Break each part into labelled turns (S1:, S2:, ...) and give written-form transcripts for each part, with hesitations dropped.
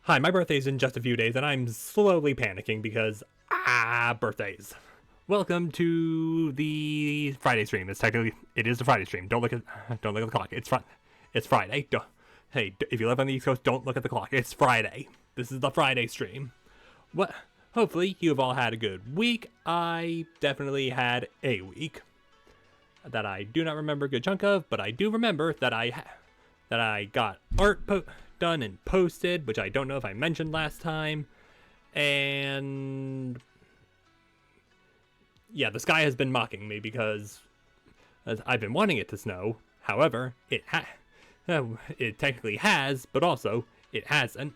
S1: Hi, my birthday's in just a few days, and I'm slowly panicking because, birthdays. Welcome to the Friday stream. It is the Friday stream. Don't look at the clock. It's Friday. Hey, if you live on the East Coast, don't look at the clock. It's Friday. This is the Friday stream. Hopefully, you've all had a good week. I definitely had a week that I do not remember a good chunk of, but I do remember that I got art done and posted, which I don't know if I mentioned last time. And yeah, the sky has been mocking me because I've been wanting it to snow. However, it technically has, but also it hasn't.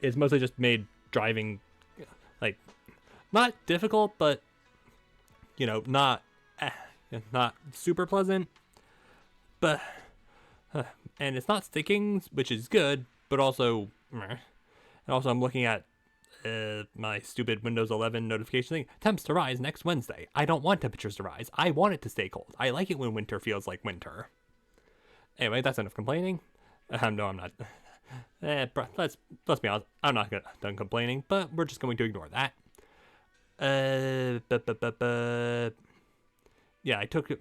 S1: It's mostly just made driving like not difficult, but not super pleasant. But and it's not sticking, which is good, but also, I'm looking at my stupid Windows 11 notification thing. Temps to rise next Wednesday. I don't want temperatures to rise. I want it to stay cold. I like it when winter feels like winter. Anyway, that's enough complaining. No, I'm not. Let's be honest. I'm not done complaining, but we're just going to ignore that. Yeah, I took it.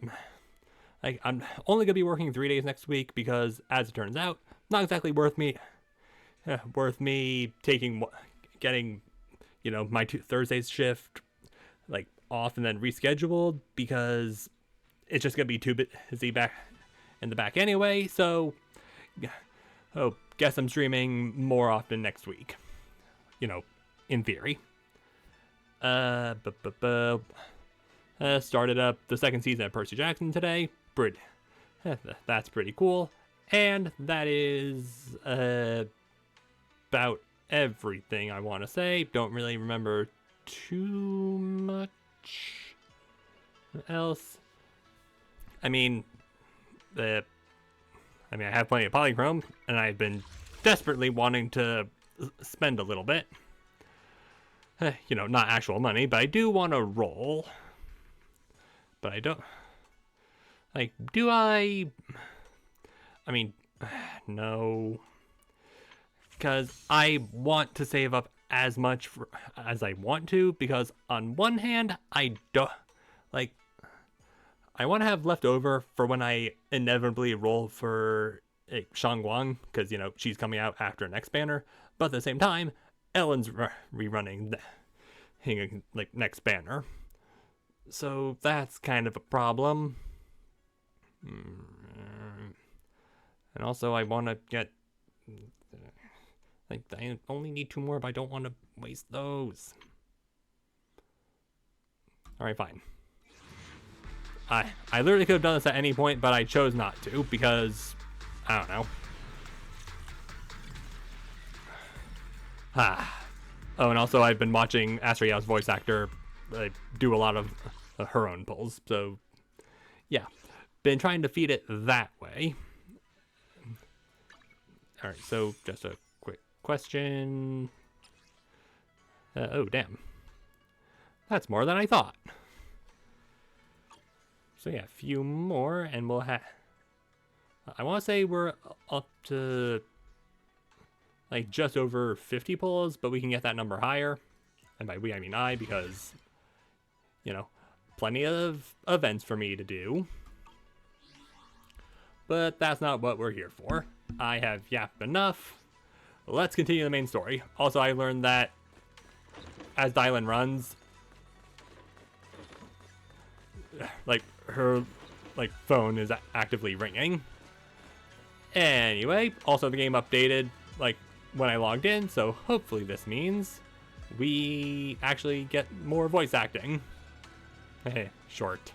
S1: I'm only gonna be working 3 days next week because, as it turns out, not exactly worth me getting my Thursday's shift off and then rescheduled, because it's just gonna be too busy back in the back anyway. So, guess I'm streaming more often next week. In theory. Started up the second season of Percy Jackson today. That's pretty cool. And that is about everything I want to say. Don't really remember too much else. I have plenty of polychrome, and I've been desperately wanting to spend a little bit. Not actual money, but I do want to roll. But I don't. Do I? No. Because I want to save up as much as I want to, because on one hand, I don't. I want to have left over for when I inevitably roll for Shangguang, because, she's coming out after next banner. But at the same time, Ellen's rerunning the next banner. So that's kind of a problem. And also I want to get I only need 2 more, but I don't want to waste those. Alright, fine. I literally could have done this at any point, but I chose not to because I don't know. Oh, and also I've been watching Asriel's voice actor do a lot of her own pulls, so yeah, been trying to feed it that way. All right, so just a quick question. Oh damn, that's more than I thought. So yeah, a few more and we'll have, I want to say we're up to just over 50 pulls, but we can get that number higher. And by we, I mean I, because, plenty of events for me to do. But that's not what we're here for. I have yapped enough. Let's continue the main story. Also, I learned that as Dylan runs, her phone is actively ringing. Anyway, also the game updated when I logged in, so hopefully this means we actually get more voice acting. Short.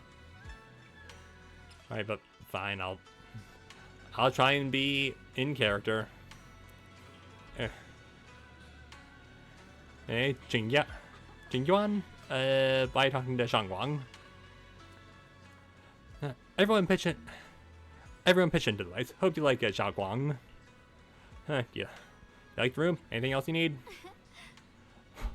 S1: Alright, but fine, I'll try and be in character. Hey, Jingyuan, by talking to Shangguang. Everyone pitch into the lights. Hope you like it, Shangguang. Yeah. You like the room? Anything else you need?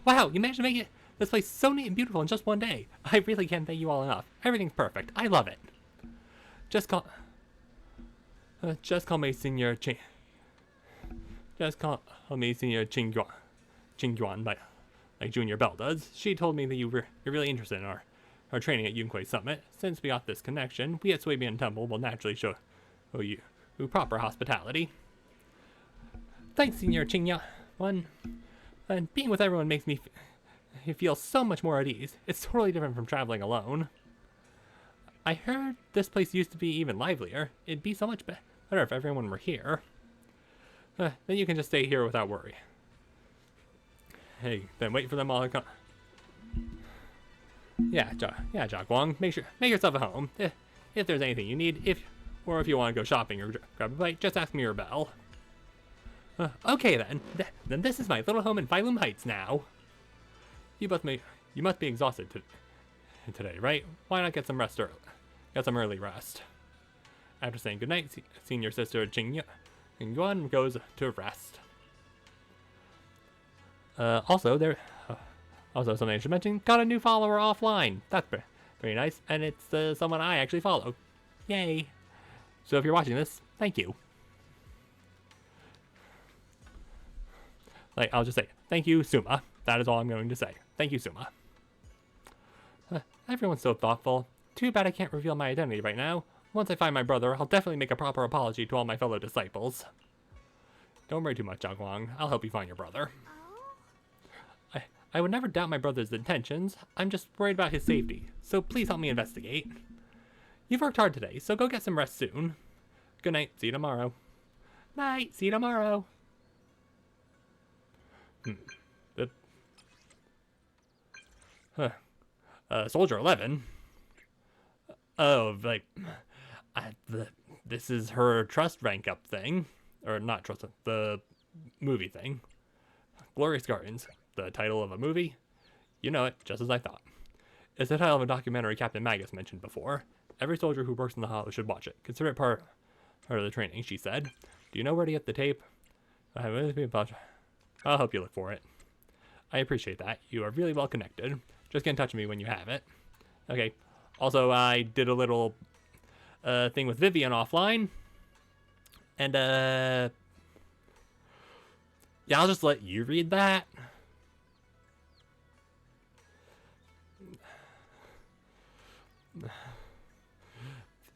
S1: Wow, you managed to make this place so neat and beautiful in just one day. I really can't thank you all enough. Everything's perfect. I love it. Just call me Senior just call me Senior Qingyuan, like Junior Bell does. She told me that you're really interested in our training at Yunquei Summit. Since we got this connection, we at Swabian Temple will naturally show you proper hospitality. Thanks, Senior Qingyuan. And being with everyone makes me feel so much more at ease. It's totally different from traveling alone. I heard this place used to be even livelier. It'd be so much better if everyone were here. Then you can just stay here without worry. Hey, then wait for them all to come. Yeah, Jiaguang, make yourself at home. If there's anything you need, or if you want to go shopping or grab a bite, just ask me or Belle. Okay then. Then this is my little home in Phylum Heights now. You must be exhausted today, right? Why not get some rest early? Get some early rest. After saying goodnight, Senior Sister Qingyuan goes to rest. Also something I should mention, got a new follower offline. That's very nice, and it's someone I actually follow. Yay! So if you're watching this, thank you. I'll just say, thank you, Suma. That is all I'm going to say. Thank you, Suma. Everyone's so thoughtful. Too bad I can't reveal my identity right now. Once I find my brother, I'll definitely make a proper apology to all my fellow disciples. Don't worry too much, Jiaguang. I'll help you find your brother. I would never doubt my brother's intentions. I'm just worried about his safety. So please help me investigate. You've worked hard today, so go get some rest soon. Good night. See you tomorrow. Night. See you tomorrow. Soldier 11? Oh, this is her trust rank up thing. Or not trust, the movie thing. Glorious Gardens, the title of a movie. You know it, just as I thought. It's the title of a documentary Captain Magus mentioned before. Every soldier who works in the Hollow should watch it. Consider it part of the training, she said. Do you know where to get the tape? I'll help you look for it. I appreciate that. You are really well connected. Just get in touch with me when you have it. Okay. Also, I did a little thing with Vivian offline. And, yeah, I'll just let you read that.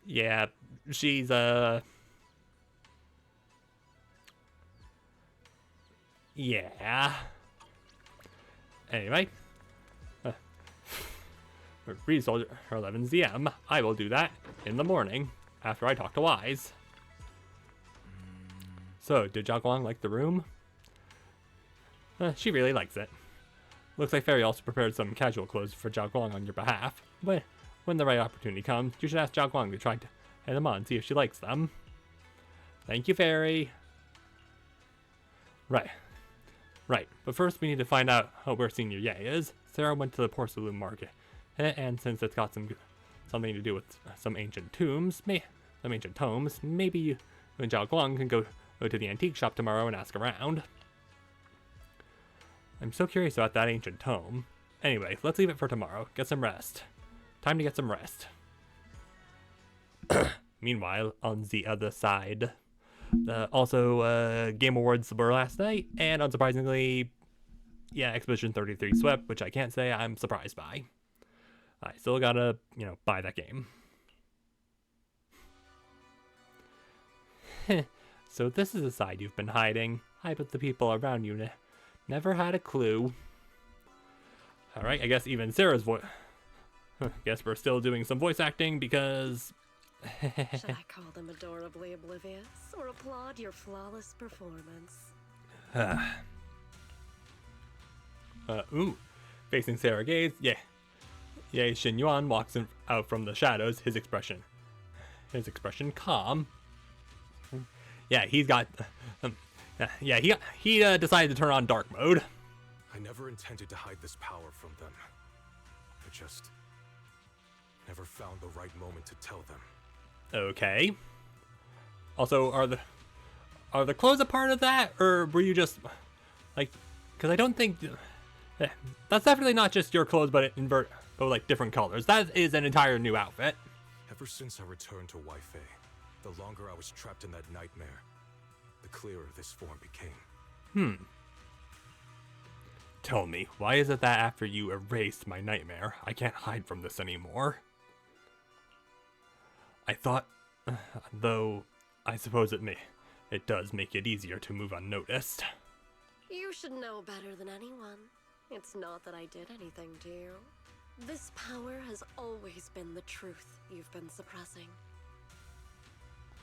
S1: Yeah, she's, yeah. Anyway. Read Soldier 11 ZM. I will do that in the morning after I talk to Wise. So, did Jiaguang like the room? She really likes it. Looks like Fairy also prepared some casual clothes for Jiaguang on your behalf. But when the right opportunity comes, you should ask Jiaguang to try to hand them on and see if she likes them. Thank you, Fairy. Right. But first we need to find out where Senior Ye is. Sarah went to the porcelain market. And since it's got something to do with some ancient tombs, maybe you and Jiaguang can go to the antique shop tomorrow and ask around. I'm so curious about that ancient tome. Anyway, let's leave it for tomorrow. Get some rest. Time to get some rest. Meanwhile, on the other side, Game Awards were last night, and unsurprisingly, yeah, Expedition 33 swept, which I can't say I'm surprised by. I still gotta, buy that game. So this is a side you've been hiding. I bet the people around you never had a clue. Alright, I guess even Sarah's voice... Guess we're still doing some voice acting because...
S2: Should I call them adorably oblivious or applaud your flawless performance?
S1: Facing Sarah gaze, Ye Shiyuan walks out from the shadows, his expression calm. Yeah, he's got... he decided to turn on dark mode.
S3: I never intended to hide this power from them. I just never found the right moment to tell them.
S1: Okay. Also, are the clothes a part of that, or were you just because I don't think that's definitely not just your clothes, but different colors. That is an entire new outfit.
S3: Ever since I returned to Wi-Fi, the longer I was trapped in that nightmare, the clearer this form became.
S1: Tell me, why is it that after you erased my nightmare, I can't hide from this anymore? I thought, though, I suppose it does make it easier to move unnoticed.
S2: You should know better than anyone. It's not that I did anything to you. This power has always been the truth you've been suppressing.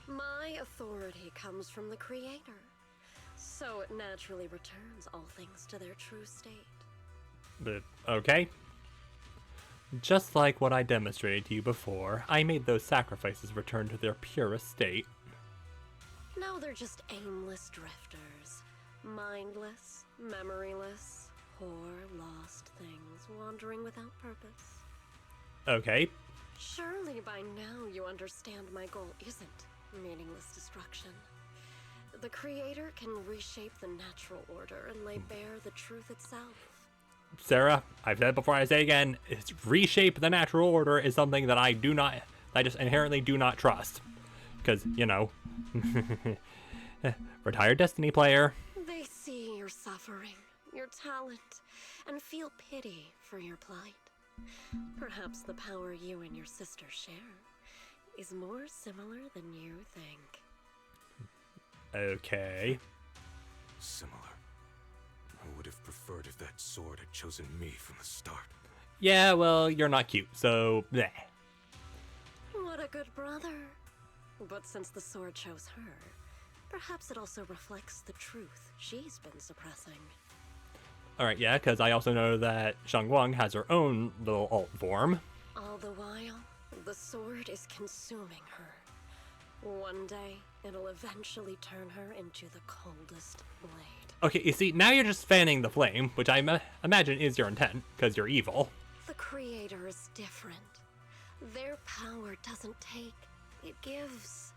S2: My authority comes from the Creator, so it naturally returns all things to their true state.
S1: But, okay. Just like what I demonstrated to you before, I made those sacrifices return to their purest state.
S2: Now they're just aimless drifters, mindless, memoryless, poor, lost things wandering without purpose.
S1: Okay.
S2: Surely by now you understand my goal isn't meaningless destruction. The Creator can reshape the natural order and lay bare the truth itself.
S1: Sarah, I've said before, I say again, reshape the natural order is something that I just inherently do not trust. Because, you know, retired Destiny player.
S2: They see your suffering, your talent, and feel pity for your plight. Perhaps the power you and your sister share is more similar than you think.
S1: Okay.
S3: Similar. I would have preferred if that sword had chosen me from the start.
S1: Yeah, well, you're not cute, so bleh.
S2: What a good brother. But since the sword chose her, perhaps it also reflects the truth she's been suppressing.
S1: Alright, yeah, because I also know that Shangguang has her own little alt form.
S2: All the while, the sword is consuming her. One day, it'll eventually turn her into the coldest blade.
S1: Okay, you see, now you're just fanning the flame, which I imagine is your intent, because you're evil.
S2: The Creator is different. Their power doesn't take, it gives.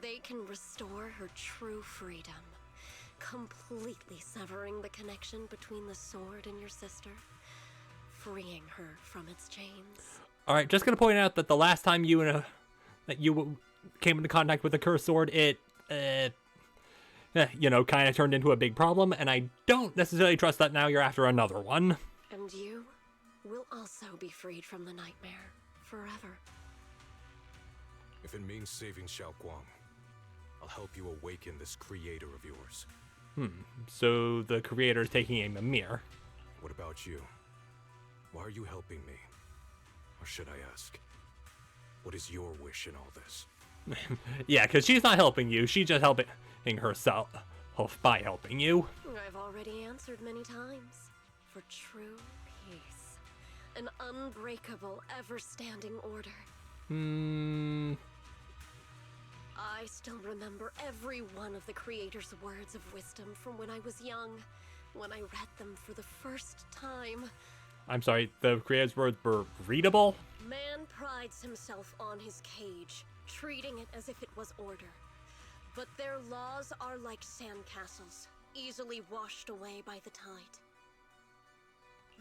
S2: They can restore her true freedom, completely severing the connection between the sword and your sister, freeing her from its chains.
S1: Alright, just gonna point out that the last time you came into contact with a cursed sword, it, kind of turned into a big problem, and I don't necessarily trust that now you're after another one.
S2: And you will also be freed from the nightmare forever.
S3: If it means saving Xiaoguang, I'll help you awaken this creator of yours.
S1: So the creator's taking a mimir.
S3: What about you? Why are you helping me? Or should I ask, what is your wish in all this?
S1: Yeah, because she's not helping you, she's just helping herself by helping you.
S2: I've already answered many times. For true peace. An unbreakable, ever-standing order. I still remember every one of the Creator's words of wisdom from when I was young, when I read them for the first time.
S1: I'm sorry, the creator's words were readable?
S2: Man prides himself on his cage, treating it as if it was order. But their laws are like sandcastles, easily washed away by the tide.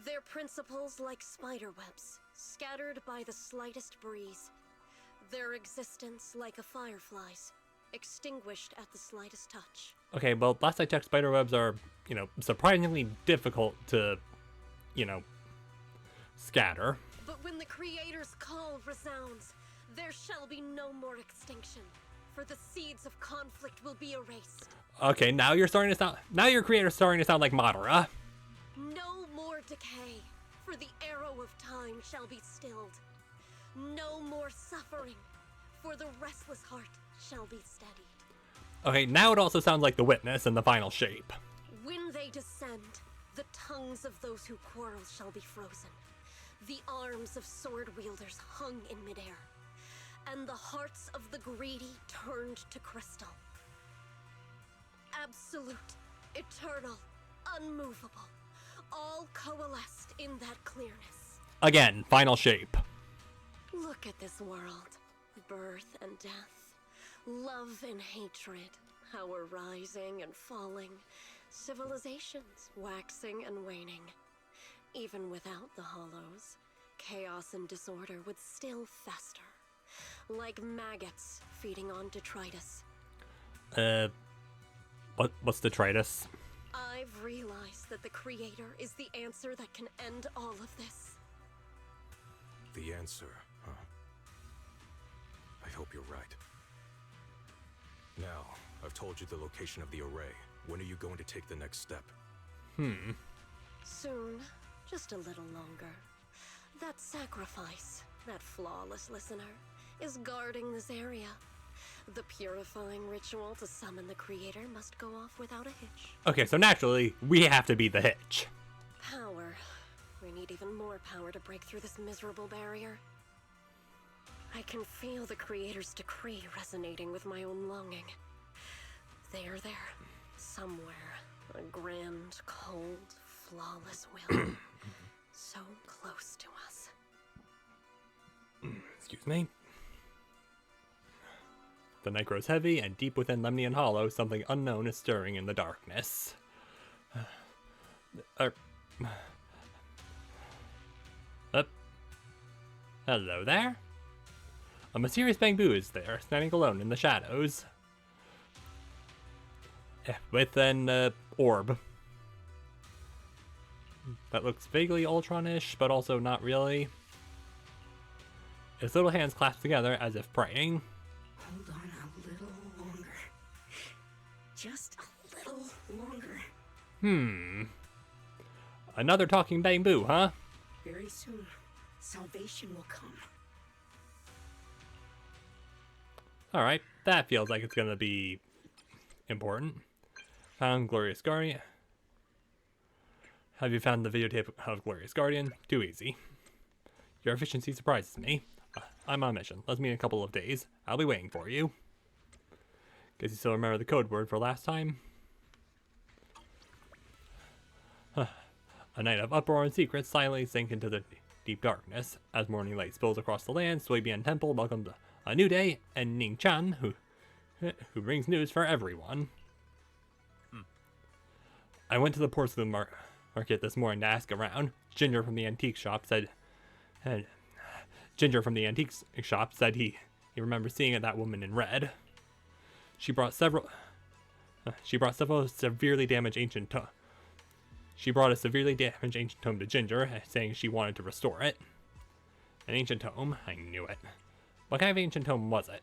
S2: Their principles like spiderwebs, scattered by the slightest breeze. Their existence like a firefly's, extinguished at the slightest touch.
S1: Okay, well, last I checked, spiderwebs are, surprisingly difficult to, scatter.
S2: But when the Creator's call resounds, there shall be no more extinction, for the seeds of conflict will be erased.
S1: Okay, now your creator's starting to sound like Madara.
S2: No more decay, for the arrow of time shall be stilled. No more suffering, for the restless heart shall be steadied.
S1: Okay, now it also sounds like the Witness in the final shape.
S2: When they descend, the tongues of those who quarrel shall be frozen, the arms of sword wielders hung in midair, and the hearts of the greedy turned to crystal. Absolute, eternal, unmovable, all coalesced in that clearness.
S1: Again, final shape.
S2: Look at this world. Birth and death, love and hatred, power rising and falling, civilizations waxing and waning. Even without the hollows, chaos and disorder would still fester, like maggots feeding on detritus.
S1: What's detritus?
S2: I've realized that the Creator is the answer that can end all of this.
S3: The answer, huh? I hope you're right. Now, I've told you the location of the array. When are you going to take the next step?
S2: Soon. Just a little longer. That sacrifice, that flawless listener, is guarding this area. The purifying ritual to summon the Creator must go off without a hitch.
S1: Okay, so naturally, we have to be the hitch.
S2: Power. We need even more power to break through this miserable barrier. I can feel the Creator's decree resonating with my own longing. They are there, somewhere. A grand, cold, flawless will. So close to us.
S1: Excuse me. The night grows heavy, and deep within Lemnian Hollow, something unknown is stirring in the darkness. Hello there? A mysterious bamboo is there, standing alone in the shadows. With an orb. That looks vaguely Ultron-ish, but also not really. Its little hands clasped together as if praying.
S4: Hold on a little longer. Just a little longer.
S1: Another talking bamboo, huh?
S4: Very soon, salvation will come.
S1: Alright, that feels like it's gonna be important. Found Glorious Guardian. Have you found the videotape of Glorious Guardian? Too easy. Your efficiency surprises me. I'm on a mission. Let's meet in a couple of days. I'll be waiting for you. Guess you still remember the code word for last time? A night of uproar and secrets silently sink into the deep darkness. As morning light spills across the land, Suibian Temple welcomes a new day, and Ning Chan, who brings news for everyone. I went to the porcelain market this morning to ask around. Ginger from the antique shop said he remembers seeing that woman in red. She brought several severely damaged ancient tomes. She brought a severely damaged ancient tome to Ginger, saying she wanted to restore it. An ancient tome? I knew it. What kind of ancient tome was it?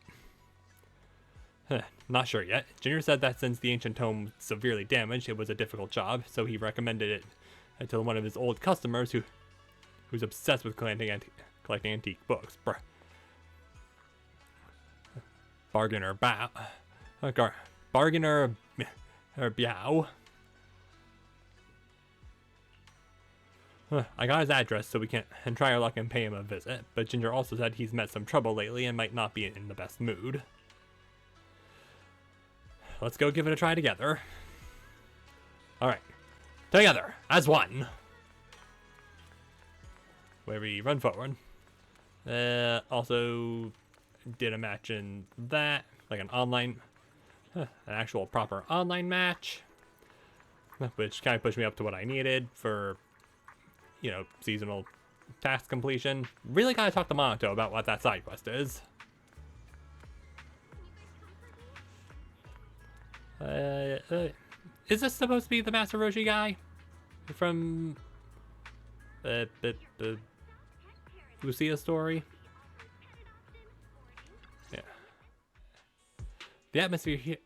S1: Not sure yet. Ginger said that since the ancient tome was severely damaged, it was a difficult job, so he recommended it to one of his old customers who's obsessed with collecting antique books. Bargainer Biao. I got his address so we can try our luck and pay him a visit, but Ginger also said he's met some trouble lately and might not be in the best mood. Let's go give it a try together. Alright. Together, as one. Where we run forward. Also did a match in that, like an online, an actual proper online match, which kind of pushed me up to what I needed for, you know, seasonal task completion. Really gotta talk to Monato about what that side quest is. Is this supposed to be the Master Roshi guy from Lucia's story? Yeah. The atmosphere here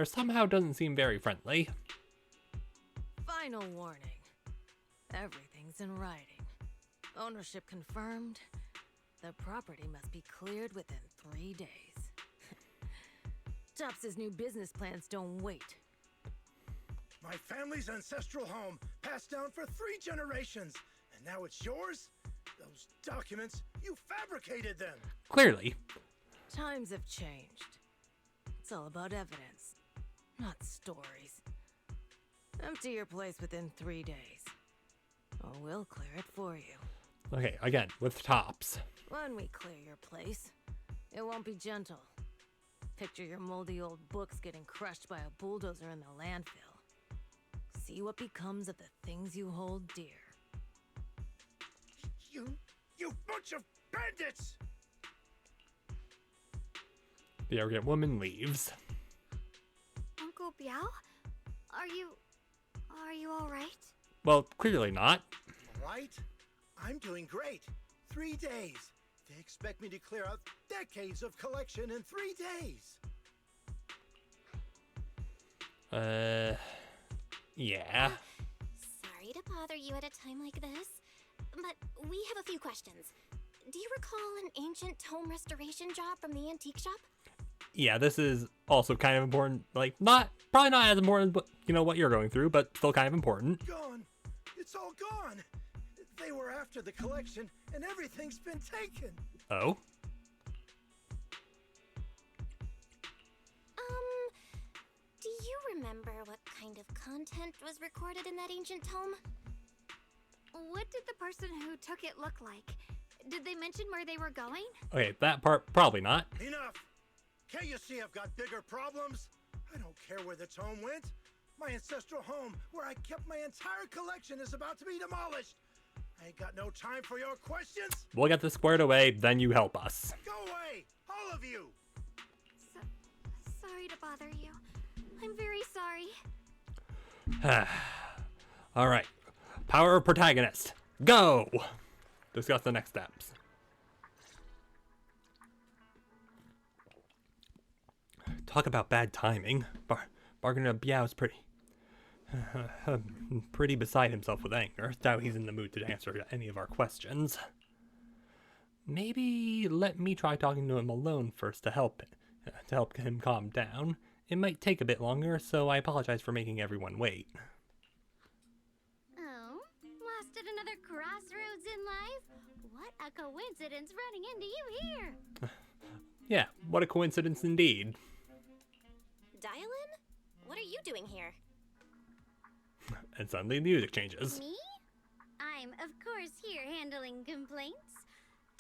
S1: somehow doesn't seem very friendly.
S5: Final warning. Everything's in writing. Ownership confirmed. The property must be cleared within 3 days. Tops's new business plans don't wait.
S6: My family's ancestral home, passed down for 3 generations, and now it's yours? Those documents, you fabricated them!
S1: Clearly.
S5: Times have changed. It's all about evidence, not stories. Empty your place within 3 days, or we'll clear it for you.
S1: Okay, again, with Tops.
S5: When we clear your place, it won't be gentle. Picture your moldy old books getting crushed by a bulldozer in the landfill. See what becomes of the things you hold dear.
S6: You bunch of bandits!
S1: The arrogant woman leaves.
S7: Uncle Biao? Are you
S2: Are you alright?
S1: Well, clearly not.
S6: Right? I'm doing great. 3 days. They expect me to clear out decades of collection in 3 days.
S1: Yeah.
S2: Sorry to bother you at a time like this, but we have a few questions. Do you recall an ancient tome restoration job from the antique shop?
S1: Yeah, this is also kind of important. Like, probably not as important as what you're going through, but still kind of important.
S6: Gone. It's all gone. They were after the collection, and everything's been taken.
S1: Oh?
S2: Do you remember what kind of content was recorded in that ancient tome?
S7: What did the person who took it look like? Did they mention where they were going?
S1: Okay, that part, probably not.
S6: Enough. Can't you see I've got bigger problems? I don't care where the tome went. My ancestral home, where I kept my entire collection, is about to be demolished. I ain't got no time for your questions.
S1: We'll get this squared away, then you help us.
S6: Go away, all of you.
S7: Sorry to bother you. I'm very sorry.
S1: Alright. Power of protagonist. Go! Discuss the next steps. Talk about bad timing. Bargainer Biao's pretty beside himself with anger. Doubt he's in the mood to answer any of our questions. Maybe let me try talking to him alone first to help him calm down. It might take a bit longer, so I apologize for making everyone wait.
S7: Oh, lost at another crossroads in life? What a coincidence running into you here.
S1: Yeah, what a coincidence indeed.
S2: Dylan? What are you doing here?
S1: And suddenly the music changes.
S7: Me? I'm, of course, here handling complaints.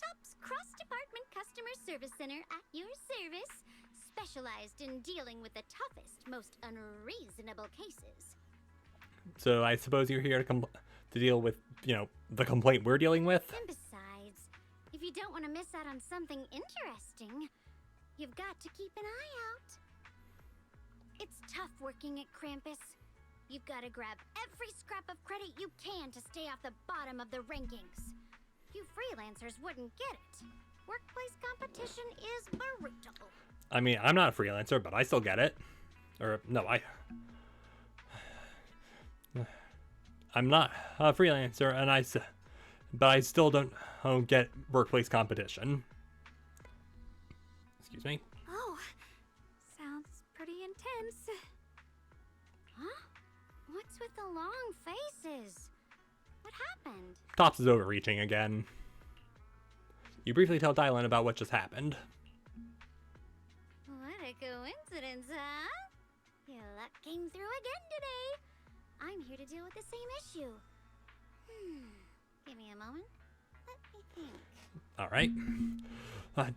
S7: Top's cross-department customer service center at your service, specialized in dealing with the toughest, most unreasonable cases.
S1: So I suppose you're here to deal with, the complaint we're dealing with?
S7: And besides, if you don't want to miss out on something interesting, you've got to keep an eye out. It's tough working at Krampus. You've got to grab every scrap of credit you can to stay off the bottom of the rankings. You freelancers wouldn't get it. Workplace competition is brutal.
S1: I mean, I'm not a freelancer, but I still get it. Or, no, I'm not a freelancer, but I still don't get workplace competition. Excuse me.
S7: Oh, sounds pretty intense. Huh? What's with the long faces? What happened?
S1: Tops is overreaching again. You briefly tell Dylan about what just happened.
S7: What a coincidence, huh? Your luck came through again today. I'm here to deal with the same issue. Give me a moment. Let me think.
S1: All right.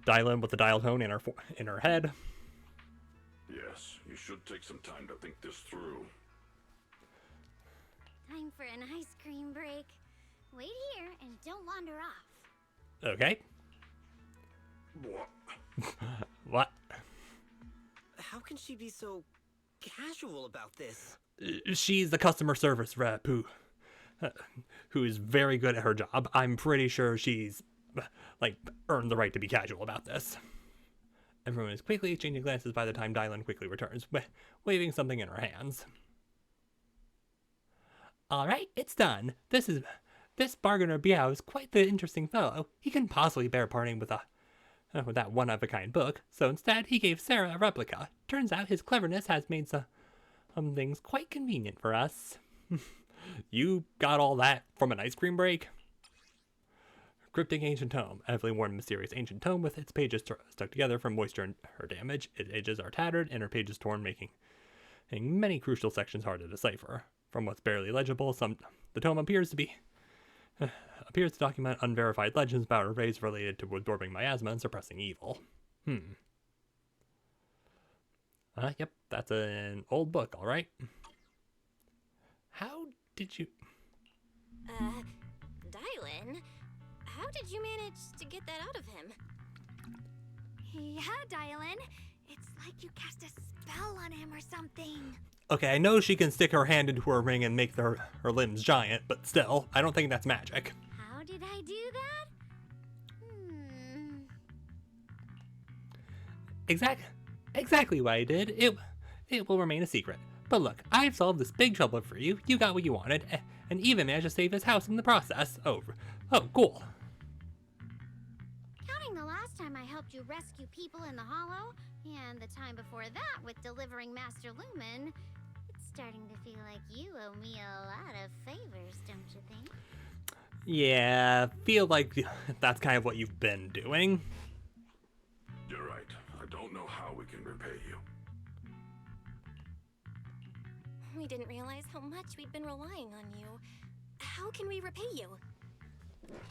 S1: Dylan with the dial tone in her head.
S8: Yes, you should take some time to think this through.
S7: Time for an ice cream break. Wait here and don't wander off.
S1: Okay.
S8: What?
S1: What?
S9: How can she be so casual about this?
S1: She's the customer service rep who is very good at her job. I'm pretty sure she's, earned the right to be casual about this. Everyone is quickly exchanging glances by the time Dylan quickly returns, waving something in her hands. All right, it's done. This bargainer Biao is quite the interesting fellow. He couldn't possibly bear parting with that one-of-a-kind book, so instead he gave Sarah a replica. Turns out his cleverness has made some things quite convenient for us. You got all that from an ice cream break? Cryptic ancient tome. Heavily worn, mysterious ancient tome with its pages stuck together from moisture and her damage. Its edges are tattered and her pages torn, making many crucial sections hard to decipher. From what's barely legible, the tome appears to document unverified legends about a race related to absorbing miasma and suppressing evil. Yep, that's an old book, all right. How did you...
S2: Dylan? How did you manage to get that out of him?
S7: Yeah, Dylan. It's like you cast a spell on him or something.
S1: Okay, I know she can stick her hand into her ring and make her limbs giant, but still, I don't think that's magic.
S7: How did I do that?
S1: Exactly what I did. It will remain a secret. But look, I've solved this big trouble for you. You got what you wanted, and even managed to save his house in the process. Oh, cool.
S7: Counting the last time I helped you rescue people in the Hollow, and the time before that with delivering Master Lumen, it's starting to feel like you owe me a lot of favors, don't you think?
S1: Yeah, feel like that's kind of what you've been doing.
S8: You're right. I don't know how we can repay you.
S2: We didn't realize how much we'd been relying on you. How can we repay you?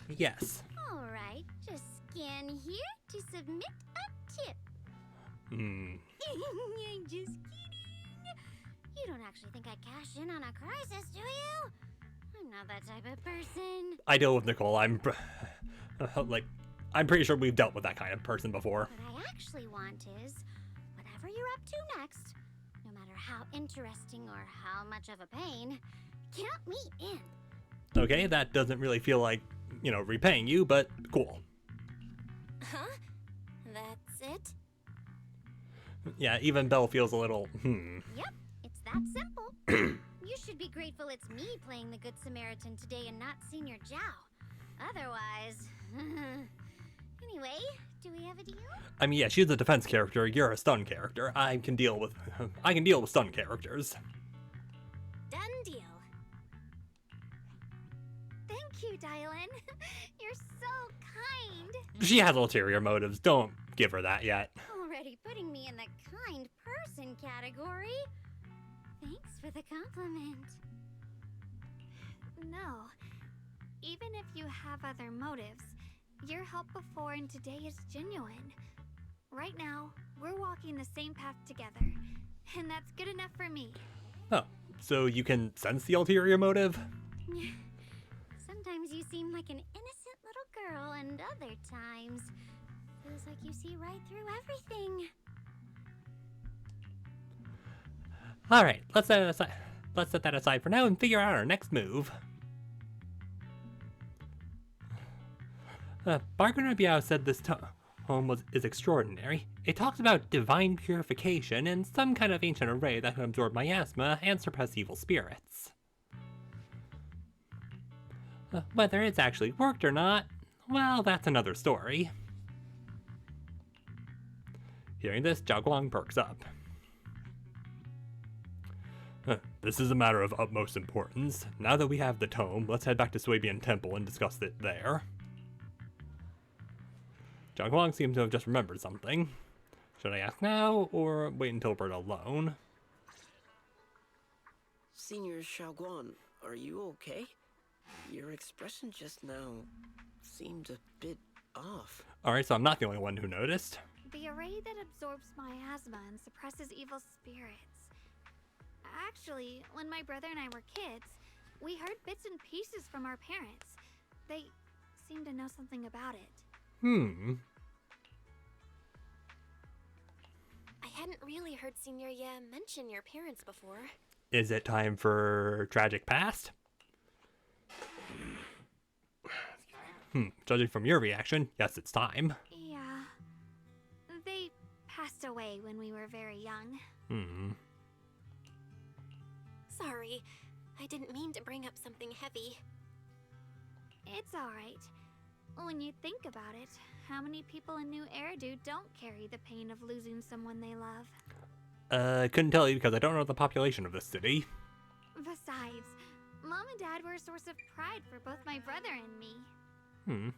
S1: Yes.
S7: Alright, just scan here to submit a tip. I'm just kidding. You don't actually think I'd cash in on a crisis, do you? I'm not that type of person.
S1: I deal with Nicole. I'm pretty sure we've dealt with that kind of person before.
S7: What I actually want is, whatever you're up to next, no matter how interesting or how much of a pain, count me in.
S1: Okay, that doesn't really feel like, repaying you, but cool.
S2: Huh? That's it?
S1: Yeah, even Belle feels a little,
S7: Yep, it's that simple. You should be grateful it's me playing the Good Samaritan today and not Senior Zhao. Otherwise... Anyway, do we have a deal?
S1: I mean, yeah, she's a defense character, you're a stun character. I can deal with stun characters.
S2: Done deal.
S7: Thank you, Dylan. You're so kind.
S1: She has ulterior motives, don't give her that yet.
S7: Already putting me in the kind person category. Thanks for the compliment.
S10: No. Even if you have other motives, your help before and today is genuine. Right now, we're walking the same path together, and that's good enough for me.
S1: Oh, so you can sense the ulterior motive?
S7: Sometimes you seem like an innocent little girl, and other times feels like you see right through everything.
S1: All right, let's set that aside for now and figure out our next move. Bargainer Biao said this home is extraordinary. It talks about divine purification and some kind of ancient array that can absorb miasma and suppress evil spirits. Whether it's actually worked or not, well, that's another story. Hearing this, Zhao Guang perks up. This is a matter of utmost importance. Now that we have the tome, let's head back to Swabian Temple and discuss it there. Zhao Guang seems to have just remembered something. Should I ask now, or wait until we're alone?
S9: Senior Xiaoguan, are you okay? Your expression just now seemed a bit off.
S1: Alright, so I'm not the only one who noticed.
S10: The array that absorbs miasma and suppresses evil spirits. Actually, when my brother and I were kids, we heard bits and pieces from our parents. They seemed to know something about it.
S2: I hadn't really heard Senior Ye mention your parents before.
S1: Is it time for Tragic Past? Judging from your reaction, yes, it's time.
S10: Yeah. They passed away when we were very young.
S2: Sorry, I didn't mean to bring up something heavy.
S10: It's alright. When you think about it, how many people in New Eridu don't carry the pain of losing someone they love?
S1: I couldn't tell you because I don't know the population of this city.
S10: Besides, Mom and Dad were a source of pride for both my brother and me.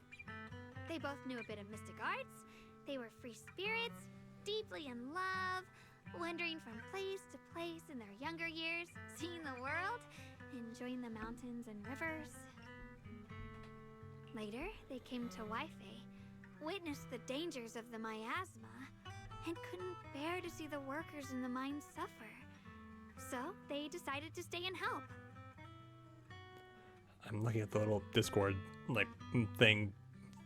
S10: They both knew a bit of mystic arts, they were free spirits, deeply in love, wandering from place to place in their younger years, seeing the world, enjoying the mountains and rivers. Later, they came to Weifei, witnessed the dangers of the miasma, and couldn't bear to see the workers in the mines suffer. So, they decided to stay and help.
S1: I'm looking at the little Discord, thing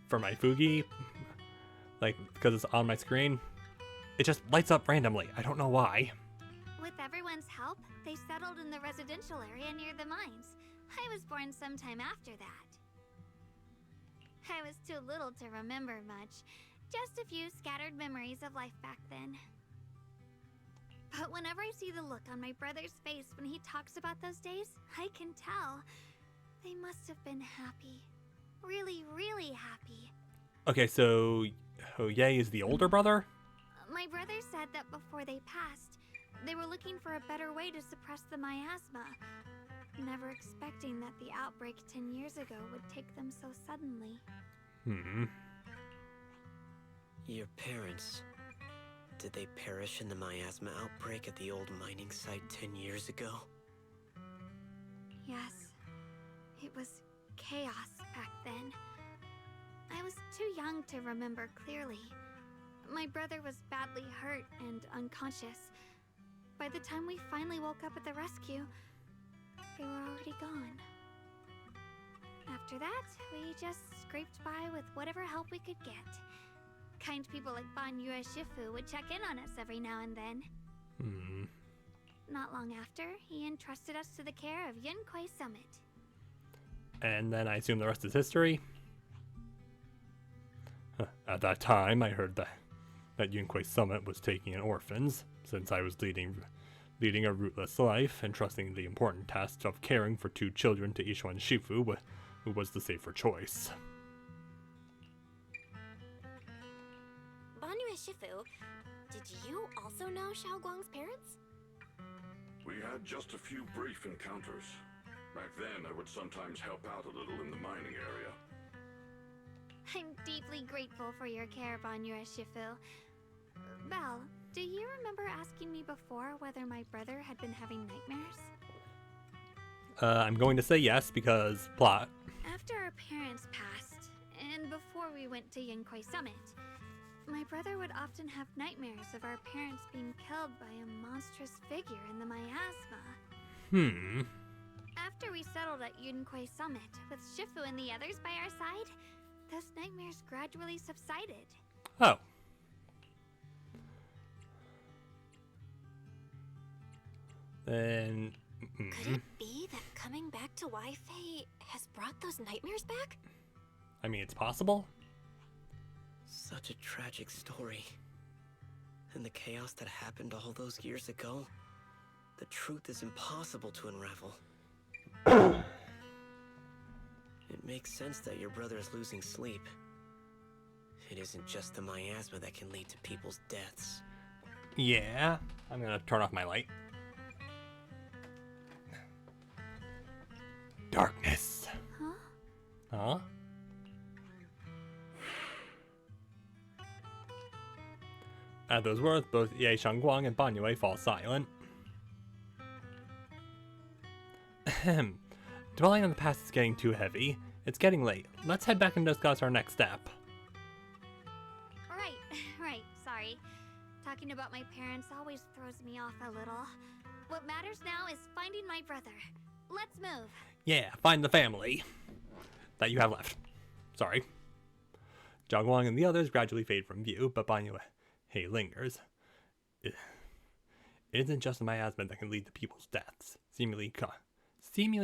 S1: for my Fugi. Because it's on my screen. It just lights up randomly. I don't know why.
S10: With everyone's help, they settled in the residential area near the mines. I was born sometime after that. I was too little to remember much. Just a few scattered memories of life back then. But whenever I see the look on my brother's face when he talks about those days, I can tell. They must have been happy. Really, really happy.
S1: Okay, so Ye is the older brother?
S10: My brother said that before they passed, they were looking for a better way to suppress the miasma, never expecting that the outbreak 10 years ago would take them so suddenly.
S9: Your parents, did they perish in the miasma outbreak at the old mining site 10 years ago?
S10: Yes. It was chaos back then. I was too young to remember clearly. My brother was badly hurt and unconscious. By the time we finally woke up at the rescue, they were already gone. After that, we just scraped by with whatever help we could get. Kind people like Ban Yue Shifu would check in on us every now and then. Not long after, he entrusted us to the care of Yunquai Summit.
S1: And then I assume the rest is history. At that time, I heard that Yunquai Summit was taking in orphans, since I was leading a rootless life and trusting the important task of caring for 2 children to Yishuan Shifu, who was the safer choice.
S2: Banyu Shifu, did you also know Xiao Guang's parents?
S8: We had just a few brief encounters. Back then, I would sometimes help out a little in the mining area.
S10: I'm deeply grateful for your care, Ban Yue Shifu. Belle, do you remember asking me before whether my brother had been having nightmares?
S1: I'm going to say yes, because plot.
S10: After our parents passed, and before we went to Yunquai Summit, my brother would often have nightmares of our parents being killed by a monstrous figure in the miasma. After we settled at Yunquai Summit, with Shifu and the others by our side, those nightmares gradually subsided.
S1: Oh. Then...
S2: Could it be that coming back to Wi-Fi has brought those nightmares back?
S1: I mean, it's possible.
S9: Such a tragic story. And the chaos that happened all those years ago, the truth is impossible to unravel. It makes sense that your brother is losing sleep. It isn't just the miasma that can lead to people's deaths.
S1: Yeah, I'm gonna turn off my light. Darkness. Huh? At those words, both Ye Shangguang and Ban Yue fall silent. Dwelling on the past is getting too heavy. It's getting late. Let's head back and discuss our next step.
S10: Right, sorry. Talking about my parents always throws me off a little. What matters now is finding my brother. Let's move.
S1: Yeah, find the family that you have left. Sorry. Zhangguang and the others gradually fade from view, but Ban Yue lingers. It isn't just the miasma that can lead to people's deaths. Seemingly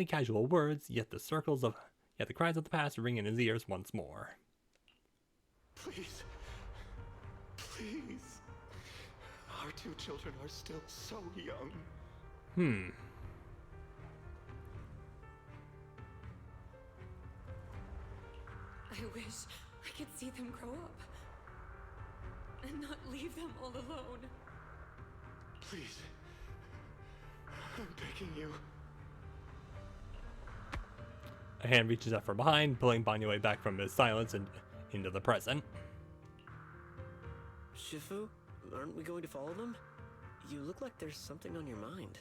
S1: casual words, yet the cries of the past ring in his ears once more.
S11: Please. Please. Our 2 children are still so young.
S4: I wish I could see them grow up. And not leave them all alone.
S11: Please. I'm begging you.
S1: A hand reaches out from behind, pulling Ban Yue back from his silence and into the present.
S9: Shifu, aren't we going to follow them? You look like there's something on your mind.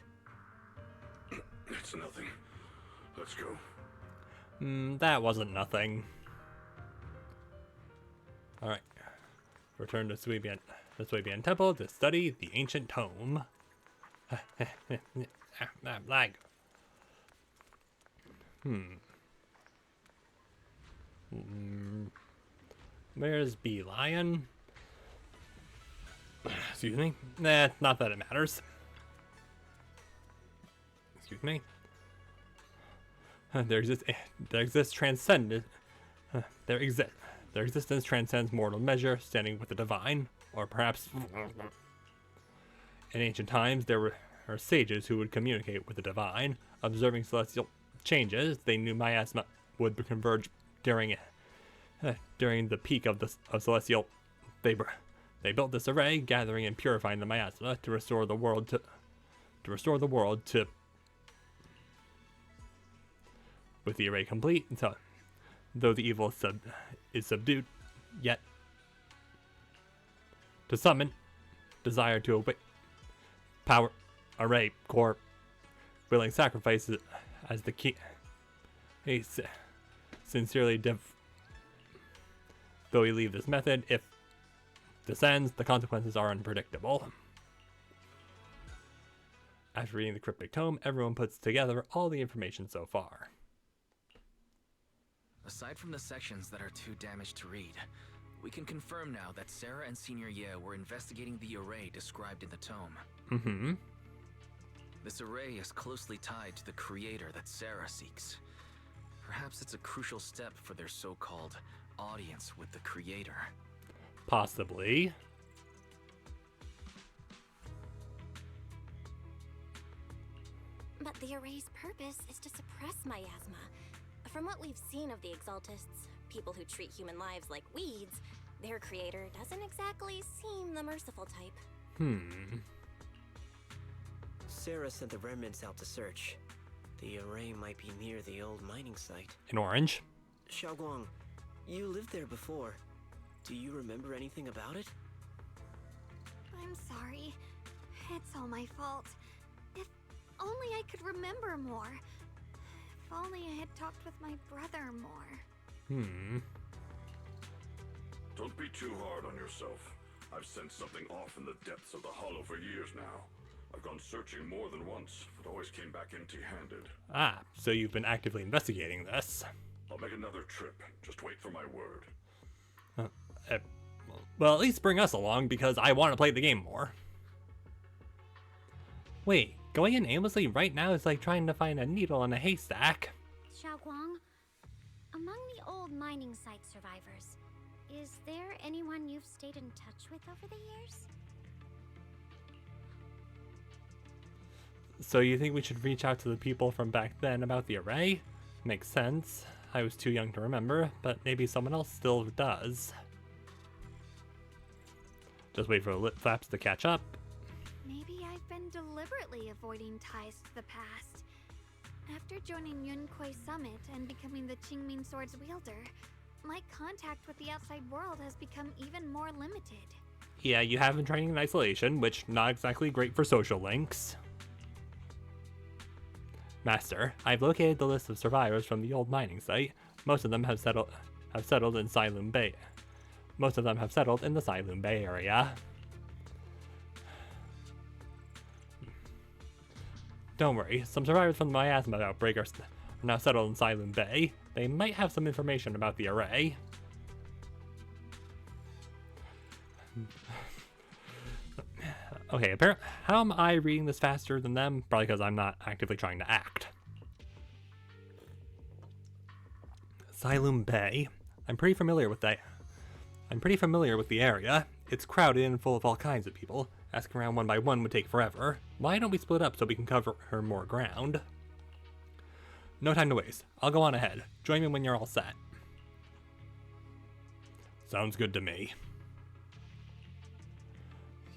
S8: It's nothing. Let's go.
S1: That wasn't nothing. Alright. Return to Suibian Temple to study the ancient tome. Lag. Where's Bee Lion? Excuse me. Nah, not that it matters. excuse me. Their existence transcends mortal measure, standing with the divine, or perhaps in ancient times there were sages who would communicate with the divine, observing celestial changes. They knew miasma would converge during the peak of celestial. They built this array, gathering and purifying the miasma to restore the world to. With the array complete, so though the evil is subdued, yet to summon, desire to await, power, array, core, willing sacrifices as the key. He sincerely though we leave this method, if descends, the consequences are unpredictable. After reading the cryptic tome, everyone puts together all the information so far.
S12: Aside from the sections that are too damaged to read, we can confirm now that Sarah and Senior Ye were investigating the array described in the tome.
S1: Mm-hmm.
S12: This array is closely tied to the creator that Sarah seeks. Perhaps it's a crucial step for their so-called audience with the creator.
S1: Possibly.
S2: But the array's purpose is to suppress miasma. From what we've seen of the Exaltists, people who treat human lives like weeds, their creator doesn't exactly seem the merciful type.
S9: Sarah sent the remnants out to search. The array might be near the old mining site.
S1: In Orange.
S9: Xiaoguang, you lived there before. Do you remember anything about it?
S10: I'm sorry. It's all my fault. If only I could remember more. If only I had talked with my brother more.
S8: Don't be too hard on yourself. I've sensed something off in the depths of the hollow for years now. I've gone searching more than once, but always came back empty-handed.
S1: Ah, so you've been actively investigating this.
S8: I'll make another trip. Just wait for my word.
S1: Well, at least bring us along, because I want to play the game more. Wait, going in aimlessly right now is like trying to find a needle in a haystack.
S7: Xiaoguang, among the old mining site survivors, is there anyone you've stayed in touch with over the years?
S1: So you think we should reach out to the people from back then about the array? Makes sense. I was too young to remember, but maybe someone else still does. Just wait for the lip flaps to catch up.
S10: Maybe I've been deliberately avoiding ties to the past. After joining Yunkuei Summit and becoming the Qingming Sword's wielder, my contact with the outside world has become even more limited.
S1: Yeah, you have been training in isolation, which not exactly great for social links. Master, I've located the list of survivors from the old mining site. Most of them have settled in Silum Bay. Most of them have settled in the Silum Bay area. Don't worry, some survivors from the miasma outbreak are now settled in Silum Bay. They might have some information about the array. Okay, apparently, how am I reading this faster than them? Probably because I'm not actively trying to act. Silum Bay. I'm pretty familiar with the area. It's crowded and full of all kinds of people. Asking around one by one would take forever. Why don't we split up so we can cover more ground? No time to waste. I'll go on ahead. Join me when you're all set. Sounds good to me.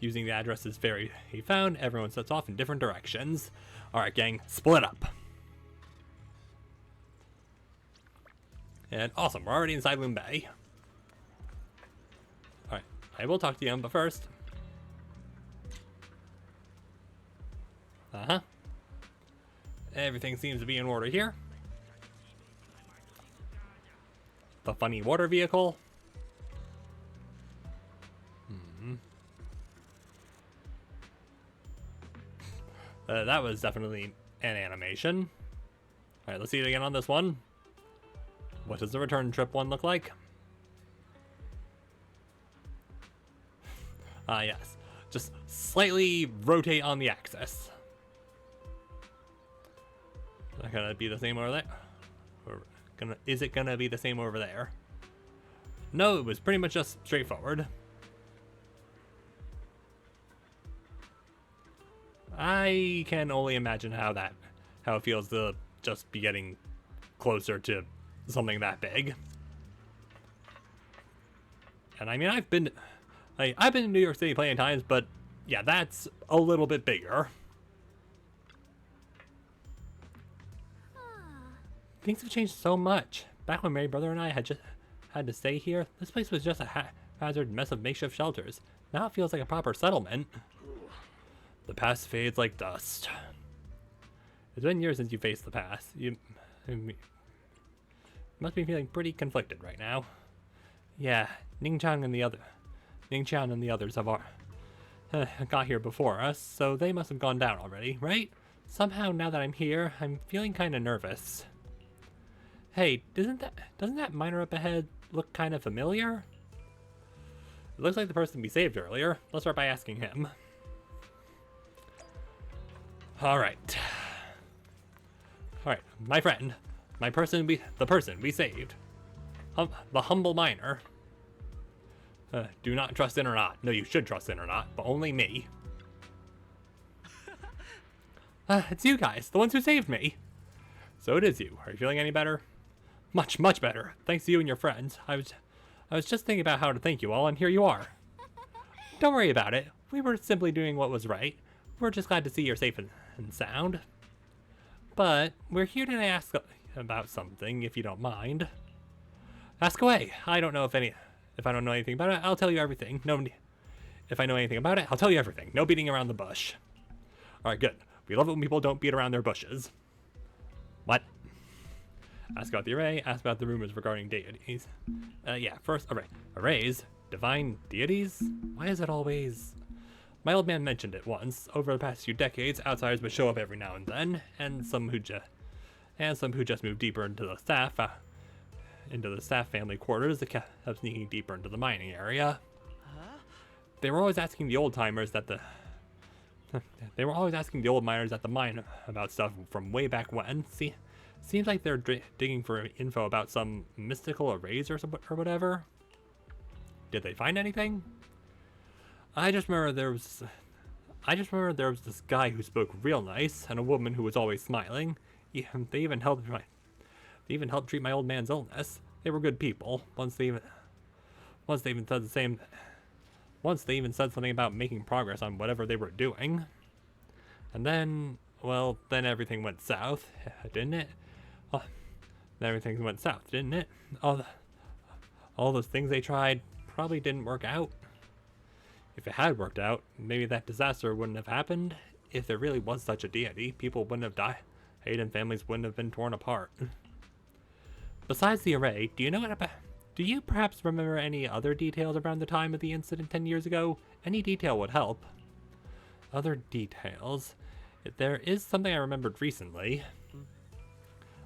S1: Using the addresses he found, everyone sets off in different directions. Alright, gang, split up. And awesome, we're already inside Loom Bay. Alright, I will talk to you, but first. Everything seems to be in order here. The funny water vehicle. That was definitely an animation. Alright, let's see it again on this one. What does the return trip one look like? Yes. Just slightly rotate on the axis. Is it gonna be the same over there? Or is it gonna be the same over there? No, it was pretty much just straightforward. I can only imagine how it feels to just be getting closer to something that big. And I mean, I've been to New York City plenty of times, but yeah, that's a little bit bigger. Things have changed so much. Back when Mary Brother and I had to stay here, this place was just a haphazard mess of makeshift shelters. Now it feels like a proper settlement. The past fades like dust. It's been years since you faced the past. You must be feeling pretty conflicted right now. Yeah, Ningqiang and the others have got here before us, so they must have gone down already, right? Somehow, now that I'm here, I'm feeling kind of nervous. Hey, doesn't that miner up ahead look kind of familiar? It looks like the person we saved earlier. Let's start by asking him. Alright, my friend. The person we saved. The humble miner. Do not trust in or not. No, you should trust in or not, but only me. It's you guys, the ones who saved me. So it is you. Are you feeling any better? Much, much better. Thanks to you and your friends. I was just thinking about how to thank you all, and here you are. Don't worry about it. We were simply doing what was right. We're just glad to see you're safe and sound. But we're here to ask about something, if you don't mind. Ask away. I don't know if I don't know anything about it, I'll tell you everything. If I know anything about it, I'll tell you everything. No beating around the bush. Alright, good. We love it when people don't beat around their bushes. What? Ask about the array, ask about the rumors regarding deities. Yeah, first, array. Arrays? Divine deities? Why is it always... My old man mentioned it once. Over the past few decades, outsiders would show up every now and then, and some who just moved deeper into the staff family quarters that kept sneaking deeper into the mining area. They were always asking the old miners at the mine about stuff from way back when. See, seems like they're digging for info about some mystical arrays or whatever. Did they find anything? I just remember there was this guy who spoke real nice and a woman who was always smiling. Yeah, they even helped treat my old man's illness. They were good people. Once they even said something about making progress on whatever they were doing. And then, well, then everything went south, didn't it? Then everything went south, didn't it? All those things they tried probably didn't work out. If it had worked out, maybe that disaster wouldn't have happened. If there really was such a deity, people wouldn't have died, and families wouldn't have been torn apart. Besides the array, do you perhaps remember any other details around the time of the incident 10 years ago? Any detail would help. Other details? There is something I remembered recently.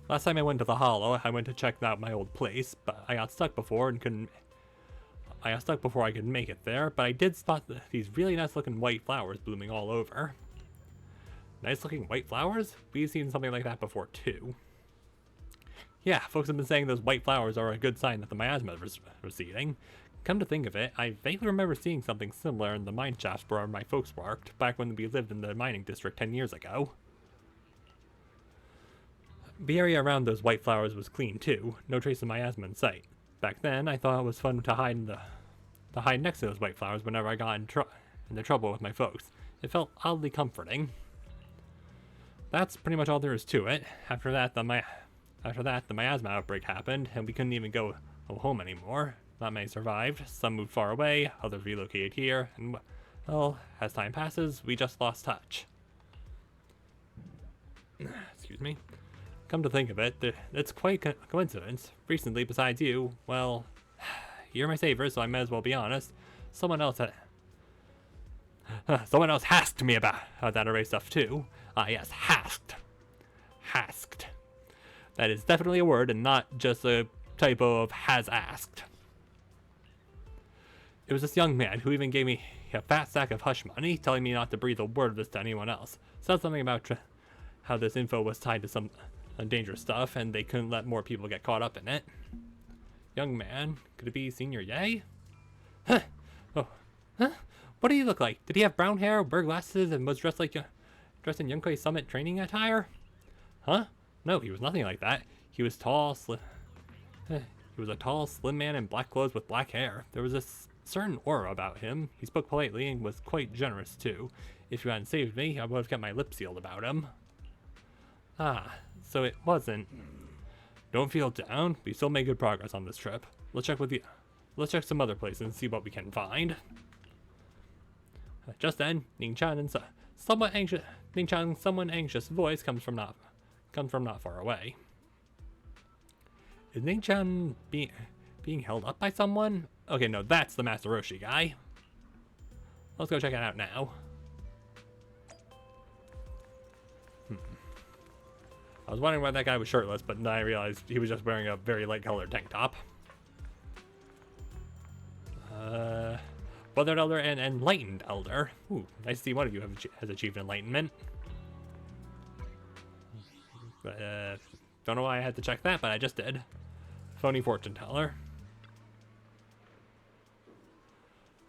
S1: Last time I went to the Hollow, I went to check out my old place, but I got stuck before I could make it there, but I did spot these really nice looking white flowers blooming all over. Nice looking white flowers? We've seen something like that before too. Yeah, folks have been saying those white flowers are a good sign that the miasma is receding. Come to think of it, I vaguely remember seeing something similar in the mine shafts where my folks worked, back when we lived in the mining district 10 years ago. The area around those white flowers was clean too, no trace of miasma in sight. Back then, I thought it was fun to hide next to those white flowers whenever I got into trouble with my folks. It felt oddly comforting. That's pretty much all there is to it. After that, the miasma outbreak happened, and we couldn't even go home anymore. Not many survived. Some moved far away, others relocated here, and, well, as time passes, we just lost touch. Excuse me. Come to think of it, it's quite a coincidence. Recently, besides you, well, you're my savior, so I might as well be honest. Someone else asked me about that array stuff too. Ah, yes, asked. That is definitely a word and not just a typo of has asked. It was this young man who even gave me a fat sack of hush money, telling me not to breathe a word of this to anyone else. Said something about how this info was tied to dangerous stuff, and they couldn't let more people get caught up in it. Young man, could it be Senior Ye? Huh? Oh, huh? What did he look like? Did he have brown hair, wear glasses, and was dressed in Yonkoi Summit training attire? Huh? No, he was nothing like that. He was tall, slim. He was a tall, slim man in black clothes with black hair. There was a certain aura about him. He spoke politely and was quite generous too. If you hadn't saved me, I would have kept my lips sealed about him. Ah, so it wasn't. Don't feel down. We still made good progress on this trip. Let's check some other places and see what we can find. Just then, Ning-chan's somewhat anxious voice comes from not far away. Is Ning-chan being held up by someone? Okay, no, that's the Master Roshi guy. Let's go check it out now. I was wondering why that guy was shirtless, but then I realized he was just wearing a very light colored tank top. Bothered Elder and Enlightened Elder. Ooh, nice to see one of you has achieved enlightenment. Don't know why I had to check that, but I just did. Phony fortune teller.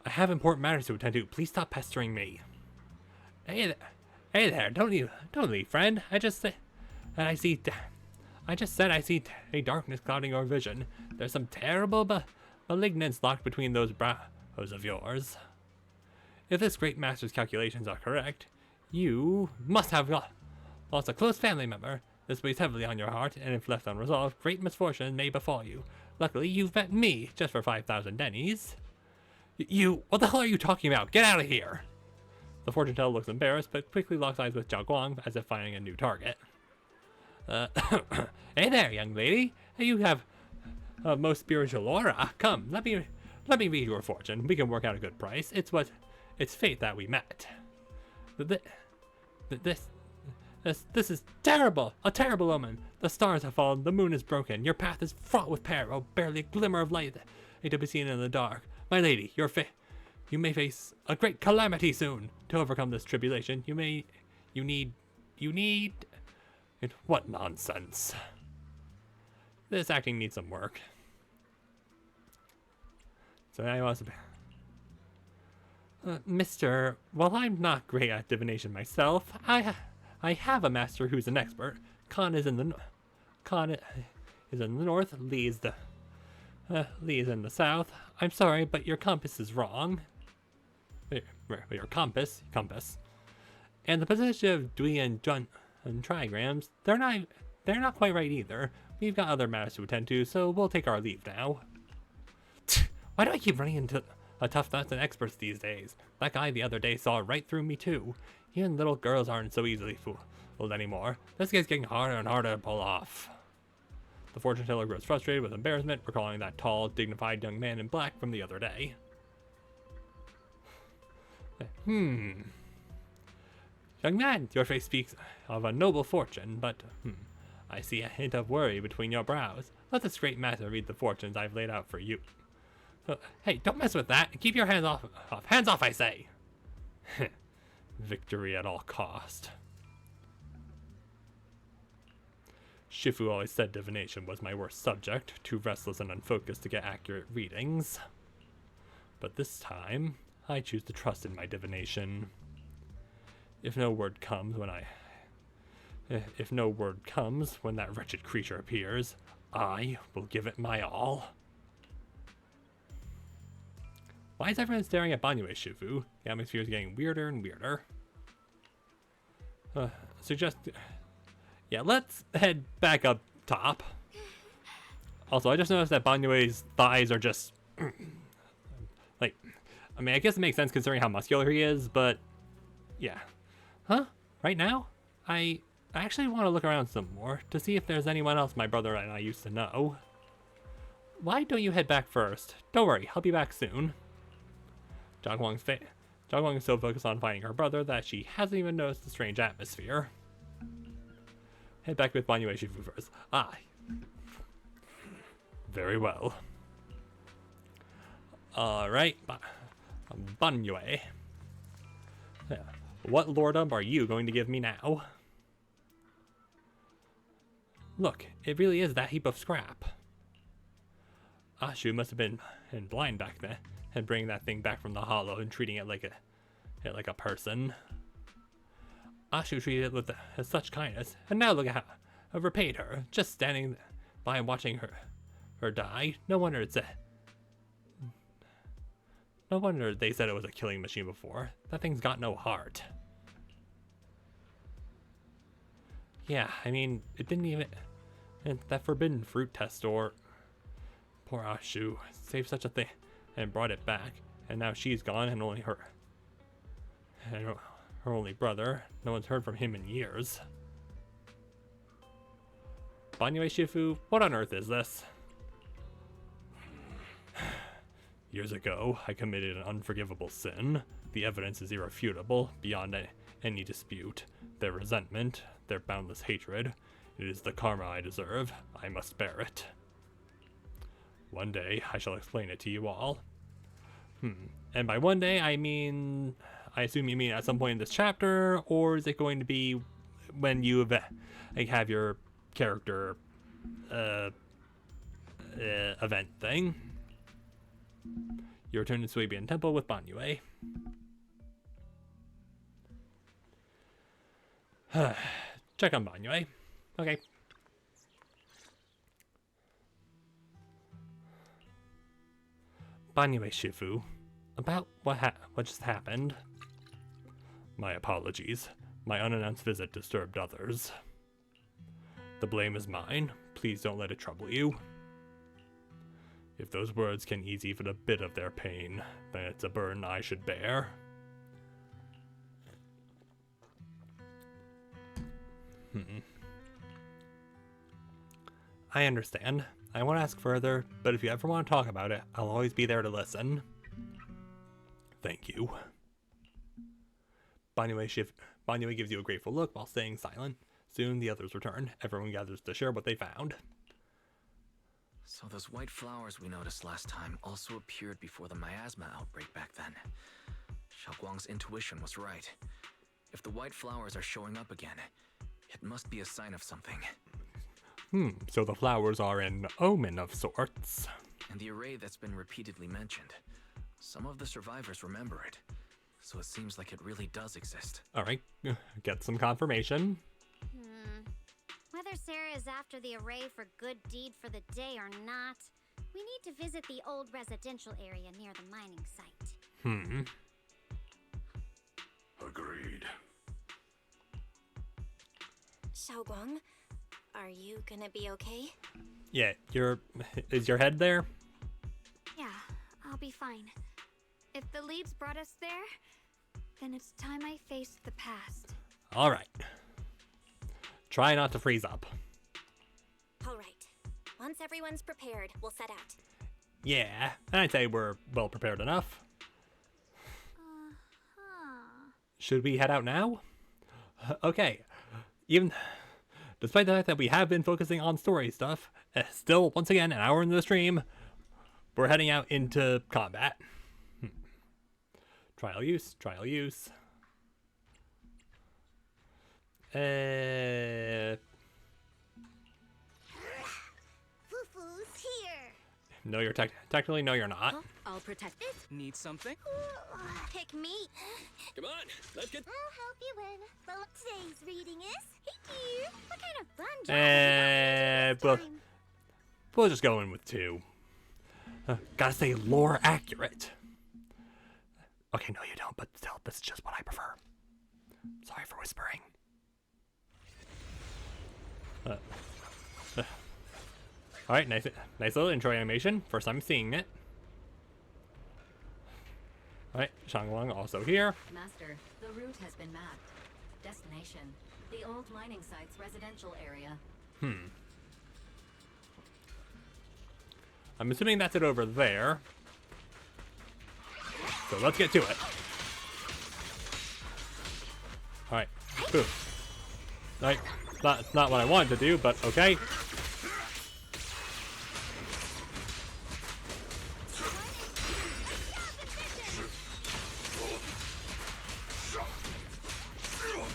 S1: I have important matters to attend to. Please stop pestering me. Hey there, don't leave, friend. I just said I see a darkness clouding your vision. There's some terrible malignance locked between those brows of yours. If this great master's calculations are correct, you must have lost a close family member. This weighs heavily on your heart, and if left unresolved, great misfortune may befall you. Luckily, you've met me, just for 5,000 dennies. What the hell are you talking about? Get out of here! The fortune teller looks embarrassed, but quickly locks eyes with Zhao Guang as if finding a new target. Hey there, young lady. You have a most spiritual aura. Come, let me read your fortune. We can work out a good price. It's fate that we met. This is terrible. A terrible omen. The stars have fallen. The moon is broken. Your path is fraught with peril. Barely a glimmer of light to be seen in the dark. My lady, you may face a great calamity soon. To overcome this tribulation, you need. What nonsense. This acting needs some work. So I was Mister, while I'm not great at divination myself, I have a master who's an expert. Khan is in the north, Lee is in the south. I'm sorry, but your compass is wrong. Your compass. And the position of Dui and Jun and trigrams, they're not quite right either. We've got other matters to attend to, so we'll take our leave now. Why do I keep running into tough nuts and experts these days? That guy the other day saw right through me too. Even little girls aren't so easily fooled anymore. This guy's getting harder and harder to pull off. The fortune teller grows frustrated with embarrassment, recalling that tall, dignified young man in black from the other day. Young man, your face speaks of a noble fortune, but I see a hint of worry between your brows. Let this great master read the fortunes I've laid out for you. Hey, don't mess with that. Keep your hands off. Hands off, I say. Victory at all cost. Shifu always said divination was my worst subject, too restless and unfocused to get accurate readings. But this time, I choose to trust in my divination. If no word comes when that wretched creature appears, I will give it my all. Why is everyone staring at Banyue, Shifu? The atmosphere is getting weirder and weirder. Yeah, let's head back up top. Also, I just noticed that Banyue's thighs are just like, I mean, I guess it makes sense considering how muscular he is, but yeah. Huh? Right now? I actually want to look around some more to see if there's anyone else my brother and I used to know. Why don't you head back first? Don't worry, I'll be back soon. Zhao Guang is so focused on finding her brother that she hasn't even noticed the strange atmosphere. Head back with Banyue Shifu first. Very well. Alright, Banyue. Yeah. What lordom are you going to give me now? Look, it really is that heap of scrap. Ashu must have been blind back then, and bringing that thing back from the hollow and treating it like a person. Ashu treated it with such kindness, and now look at how I've repaid her, just standing by and watching her die. No wonder they said it was a killing machine before. That thing's got no heart. Yeah, I mean, it didn't even... And that forbidden fruit test store... Poor Ashu saved such a thing and brought it back, and now she's gone and only her... And her only brother. No one's heard from him in years. Banyue Shifu, what on earth is this? Years ago, I committed an unforgivable sin. The evidence is irrefutable, beyond any dispute. Their resentment, their boundless hatred. It is the karma I deserve. I must bear it. One day, I shall explain it to you all. And by one day, I mean... I assume you mean at some point in this chapter, or is it going to be when you have your character event thing? You return to Swabian Temple with Banyue. Check on Banyue. Okay. Banyue Shifu, about what just happened. My apologies. My unannounced visit disturbed others. The blame is mine. Please don't let it trouble you. If those words can ease even a bit of their pain, then it's a burden I should bear. I understand. I won't ask further, but if you ever want to talk about it, I'll always be there to listen. Thank you. Banyue gives you a grateful look while staying silent. Soon the others return. Everyone gathers to share what they found.
S12: So those white flowers we noticed last time also appeared before the miasma outbreak back then. Xiaoguang's intuition was right. If the white flowers are showing up again, it must be a sign of something.
S1: So the flowers are an omen of sorts.
S12: And the array that's been repeatedly mentioned. Some of the survivors remember it. So it seems like it really does exist.
S1: Alright, get some confirmation.
S7: Whether Sarah is after the array for good deed for the day or not, we need to visit the old residential area near the mining site.
S8: Agreed.
S2: Xiaoguang, are you gonna be okay?
S1: Yeah, is your head there?
S10: Yeah, I'll be fine. If the leads brought us there, then it's time I faced the past.
S1: Alright. Try not to freeze up.
S2: Alright. Once everyone's prepared, we'll set out.
S1: Yeah, I'd say we're well prepared enough. Should we head out now? Okay. Even despite the fact that we have been focusing on story stuff, still, once again, an hour into the stream, we're heading out into combat. Trial use.
S7: Fufu's here.
S1: No, you're technically no, you're not.
S2: Huh? I'll protect this.
S9: Need something?
S7: Pick me.
S9: Come on, let's get...
S7: I'll help you win. Well, today's reading is... Hey, dear. What kind of fun job is
S1: We'll just go in with 2. Gotta stay lore accurate. Okay, no you don't, but still, this is just what I prefer. Sorry for whispering. Alright, nice little intro animation. First time seeing it. Alright, Xiaoguang also here.
S13: Master, the route has been mapped. Destination, the old mining site's residential area.
S1: I'm assuming that's it over there. So let's get to it. Alright, boom. Alright, not what I wanted to do, but okay.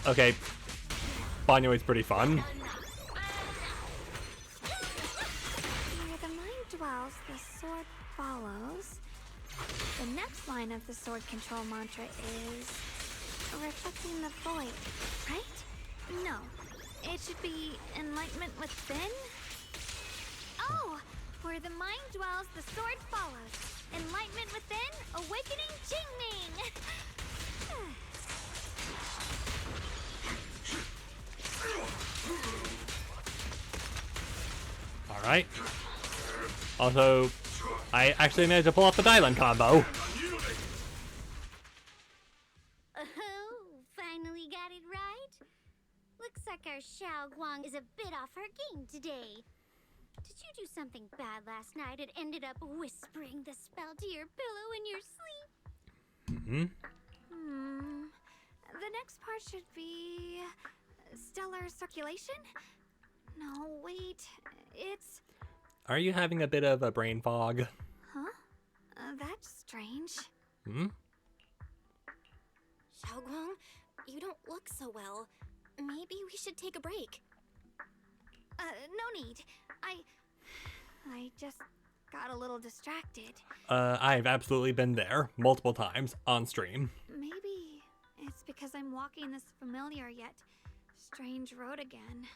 S1: Okay, Banyue's pretty fun.
S10: line of the sword control mantra is reflecting the void, right? No, it should be enlightenment within. Oh, where the mind dwells, the sword follows. Enlightenment within, awakening Qingming.
S1: Alright. Also, I actually managed to pull off the Dylan combo.
S7: Oh, finally got it right. Looks like our Xiaoguang is a bit off her game today. Did you do something bad last night and ended up whispering the spell to your pillow in your sleep?
S10: The next part should be stellar circulation? No, wait. It's...
S1: Are you having a bit of a brain fog?
S10: Huh? That's strange.
S2: Xiaoguang, you don't look so well. Maybe we should take a break.
S10: No need. I just got a little distracted.
S1: I've absolutely been there multiple times on stream.
S10: Maybe it's because I'm walking this familiar yet strange road again.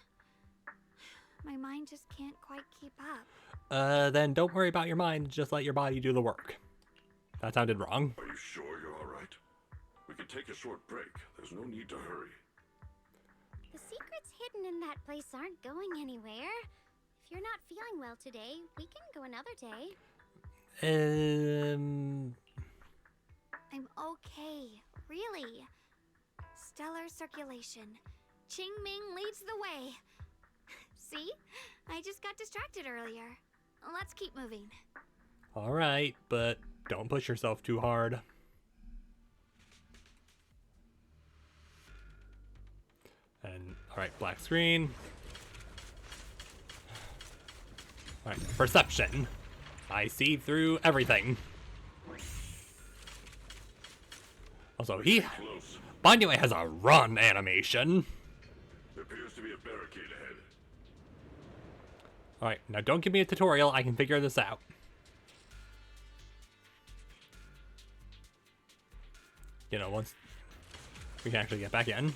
S10: My mind just can't quite keep up.
S1: Then don't worry about your mind, just let your body do the work. That sounded wrong.
S8: Are you sure you're alright? We can take a short break. There's no need to hurry.
S7: The secrets hidden in that place aren't going anywhere. If you're not feeling well today, we can go another day.
S10: I'm okay, really. Stellar circulation. Qingming leads the way. See? I just got distracted earlier. Let's keep moving.
S1: Alright, but don't push yourself too hard. And, alright, black screen. Alright, perception. I see through everything. Also, Banyo has a run animation.
S8: There appears to be a barricade ahead.
S1: Alright, now don't give me a tutorial, I can figure this out. You know, once we can actually get back in.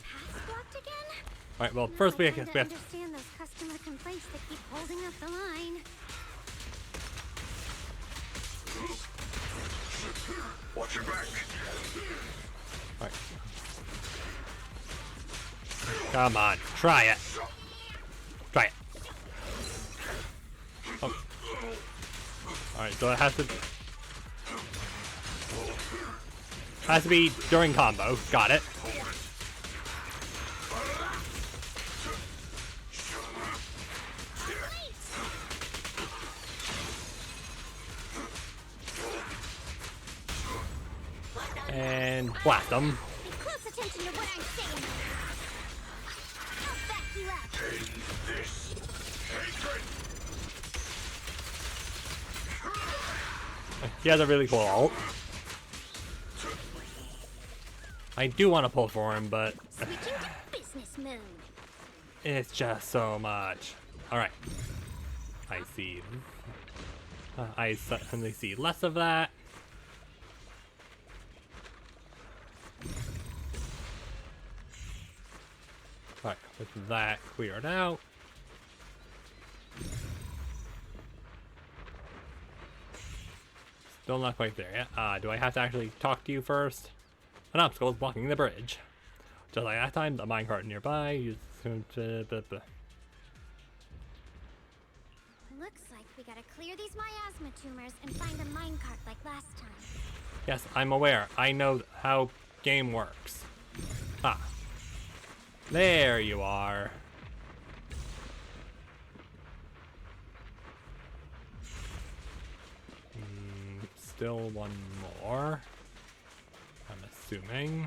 S1: Alright, well, first we have to
S7: understand those customer complaints that keep holding up the line.
S8: Watch your back.
S1: Alright. Come on, try it. Try it. Oh. Alright, so it has to be during combo. Got it. And blast them.
S7: Pay close attention to what I'm saying. I'll back you up.
S8: Take this. Hatred.
S1: He has a really cool ult. I do want to pull for him, but
S7: Switching to business mode.
S1: it's just so much. Alright. I see. I suddenly see less of that. Alright, with that cleared out. Still not quite there yet. Do I have to actually talk to you first? An obstacle is blocking the bridge. Just like that time, the minecart nearby.
S7: Looks like we gotta clear these miasma tumors and find a minecart like last time.
S1: Yes, I'm aware. I know how game works. Ah. There you are. Still one more. I'm assuming.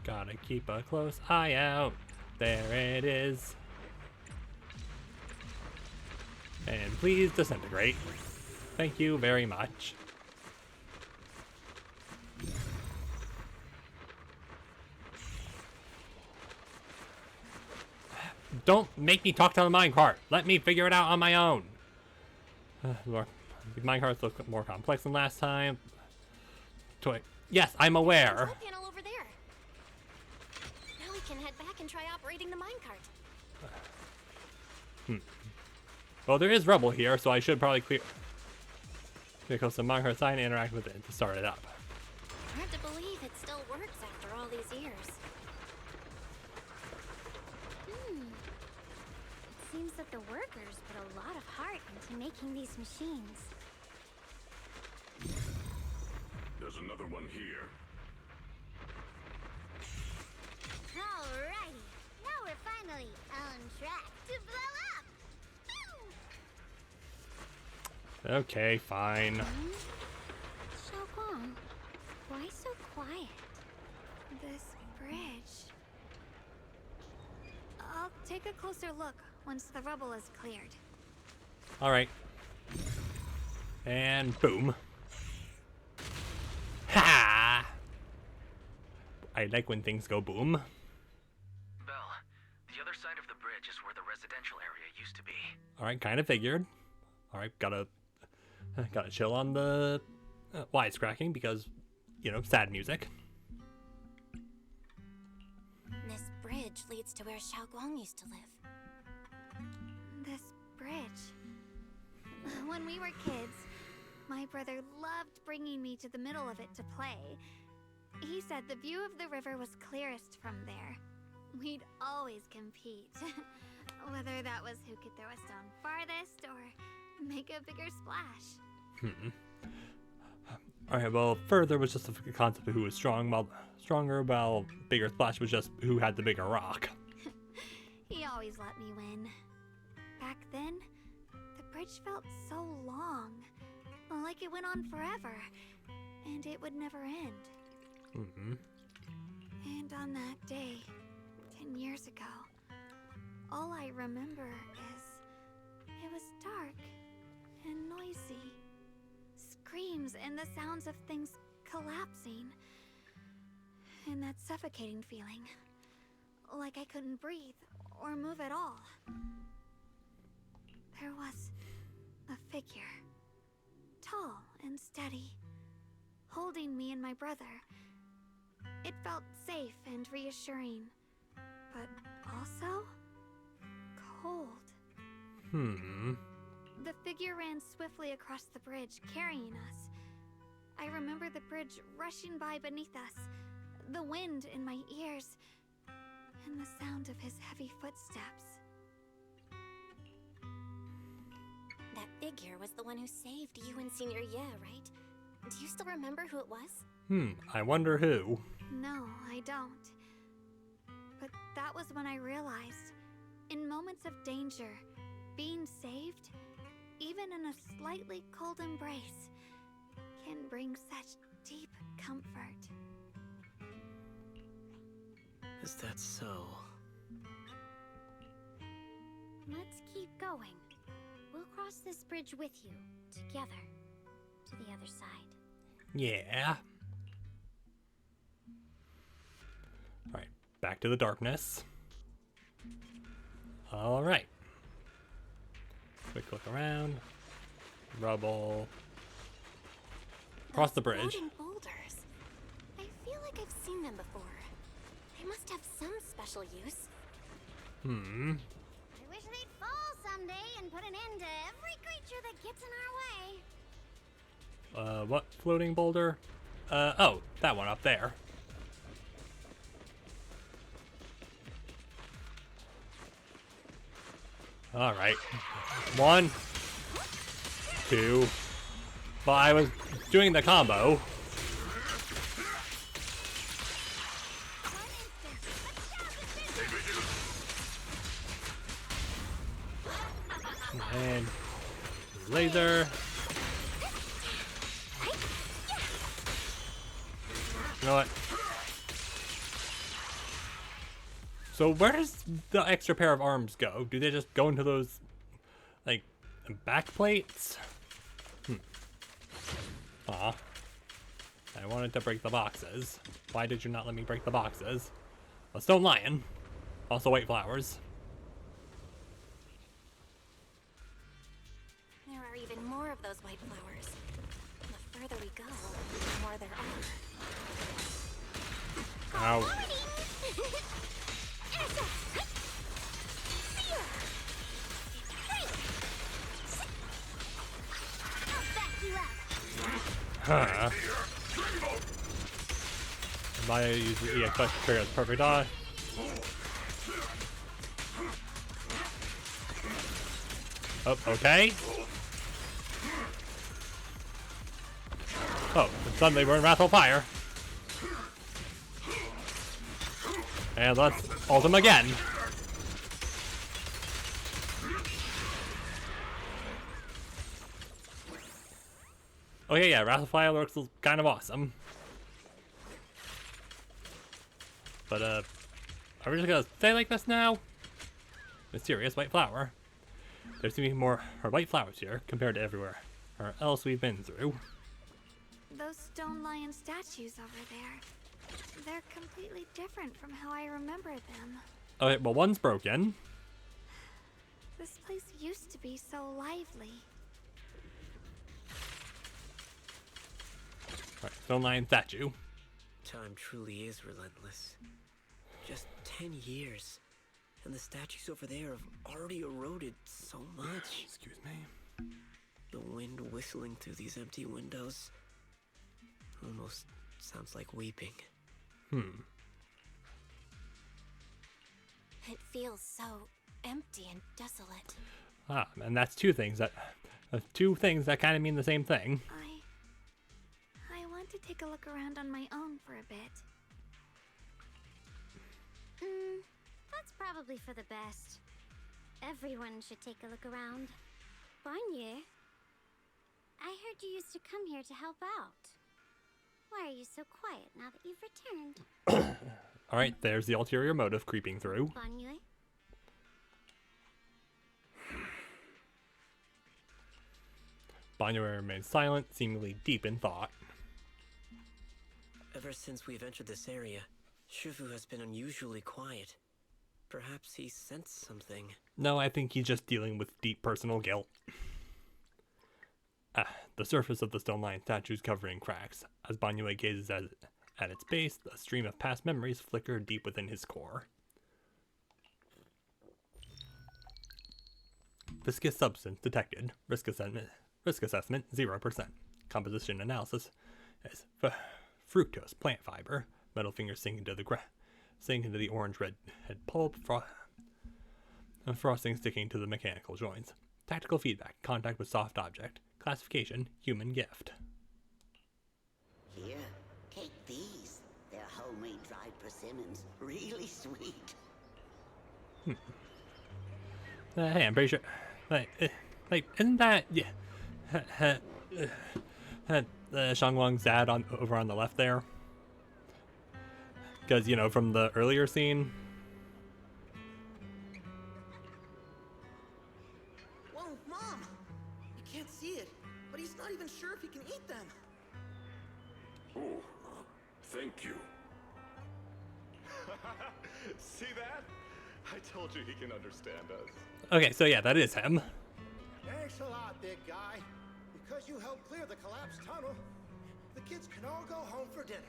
S1: Gotta keep a close eye out. There it is. And please disintegrate. Thank you very much. Don't make me talk to the minecart. Let me figure it out on my own. The minecarts look more complex than last time. Yes, I'm aware.
S2: Control panel over there. Now we can head back and try operating the minecart.
S1: Well, there is rubble here, so I should probably clear some minecart sign and interact with it to start it up.
S2: Hard to believe it still works after all these years.
S7: It seems that the workers put a lot of heart into making these machines.
S8: There's another one here.
S7: Alrighty, now we're finally on track to blow up. Pew!
S1: Okay, fine.
S7: Xiaoguang, why so quiet?
S10: This bridge. I'll take a closer look once the rubble is cleared.
S1: Alright. And boom. Ha! I like when things go boom.
S12: Belle, the other side of the bridge is where the residential area used to be.
S1: Alright, kind of figured. Alright, gotta chill on the wisecracking because, you know, sad music.
S2: This bridge leads to where Xiaoguang used to live.
S10: This bridge. When we were kids, my brother loved bringing me to the middle of it to play. He said the view of the river was clearest from there. We'd always compete. Whether that was who could throw a stone farthest or make a bigger splash.
S1: Alright, well, further was just the concept of who was stronger, while bigger splash was just who had the bigger rock.
S10: He always let me win. Back then, the bridge felt so long. Like it went on forever. And it would never end. And on that day, 10 years ago, all I remember is it was dark and noisy. Screams and the sounds of things collapsing. And that suffocating feeling. Like I couldn't breathe or move at all. There was a figure. Tall and steady. Holding me and my brother. It felt safe and reassuring. But also cold. The figure ran swiftly across the bridge, carrying us. I remember the bridge rushing by beneath us, the wind in my ears, and the sound of his heavy footsteps.
S2: That figure was the one who saved you and Senior Ye, right? Do you still remember who it was?
S1: I wonder who.
S10: No, I don't. But that was when I realized, in moments of danger, being saved, even in a slightly cold embrace, can bring such deep comfort.
S9: Is that so?
S7: Let's keep going. We'll cross this bridge with you, together, to the other side.
S1: Yeah. Alright, back to the darkness. Alright. Quick look around. Rubble. Across the bridge.
S2: Floating boulders. I feel like I've seen them before. They must have some special use.
S7: I wish they'd fall someday and put an end to every creature that gets in our way.
S1: What floating boulder? Oh, that one up there. Alright. 1, 2. Well, I was doing the combo. And laser. You know what? So where does the extra pair of arms go? Do they just go into those, like, back plates? Aw. I wanted to break the boxes. Why did you not let me break the boxes? A stone lion. Also white flowers.
S2: There are even more of those white flowers. The further we go, the more there are.
S1: Ow. Huh. Maya uses the EX to trigger the perfect dodge. Oh, okay. Oh, and suddenly we're in Wrathful Fire. And let's ult him again. Okay, yeah, Wrathful Fire looks kind of awesome. But, are we just gonna stay like this now? Mysterious white flower. There seems to be more white flowers here compared to everywhere else we've been through.
S10: Those stone lion statues over there. They're completely different from how I remember them.
S1: Okay, well, one's broken.
S10: This place used to be so lively.
S1: Alright, stone lion statue.
S9: Time truly is relentless. Just 10 years. And the statues over there have already eroded so much.
S1: Excuse me.
S9: The wind whistling through these empty windows almost sounds like weeping.
S2: It feels so empty and desolate.
S1: Ah, and that's two things that kind of mean the same thing.
S10: I want to take a look around on my own for a bit.
S7: That's probably for the best. Everyone should take a look around. Banye, I heard you used to come here to help out. Why are you so quiet now that you've returned?
S1: Alright, there's the ulterior motive creeping through.
S7: Banye?
S1: Banya remains silent, seemingly deep in thought.
S9: Ever since we've entered this area, Shifu has been unusually quiet. Perhaps he sensed something.
S1: No, I think he's just dealing with deep personal guilt. The surface of the stone lion statue is covered in cracks. As Banyue gazes at its base, a stream of past memories flicker deep within his core. Viscous substance detected. Risk assessment 0%. Composition analysis is fructose plant fiber. Metal fingers sink into the orange red head pulp. Frosting sticking to the mechanical joints. Tactical feedback. Contact with soft object. Classification, human gift.
S14: Here, take these. They're homemade dried persimmons. Really sweet.
S1: Hey, I'm pretty sure. Like, isn't that Shangwang's dad over on the left there? Because, you know, from the earlier scene.
S9: Whoa, Mom! You can't see it, but he's not even sure if he can eat them.
S8: Oh, thank you.
S11: See that? I told you he can understand us.
S1: Okay, so yeah, that is him.
S6: Thanks a lot, big guy. Because you helped clear the collapsed tunnel, the kids can all go home for dinner.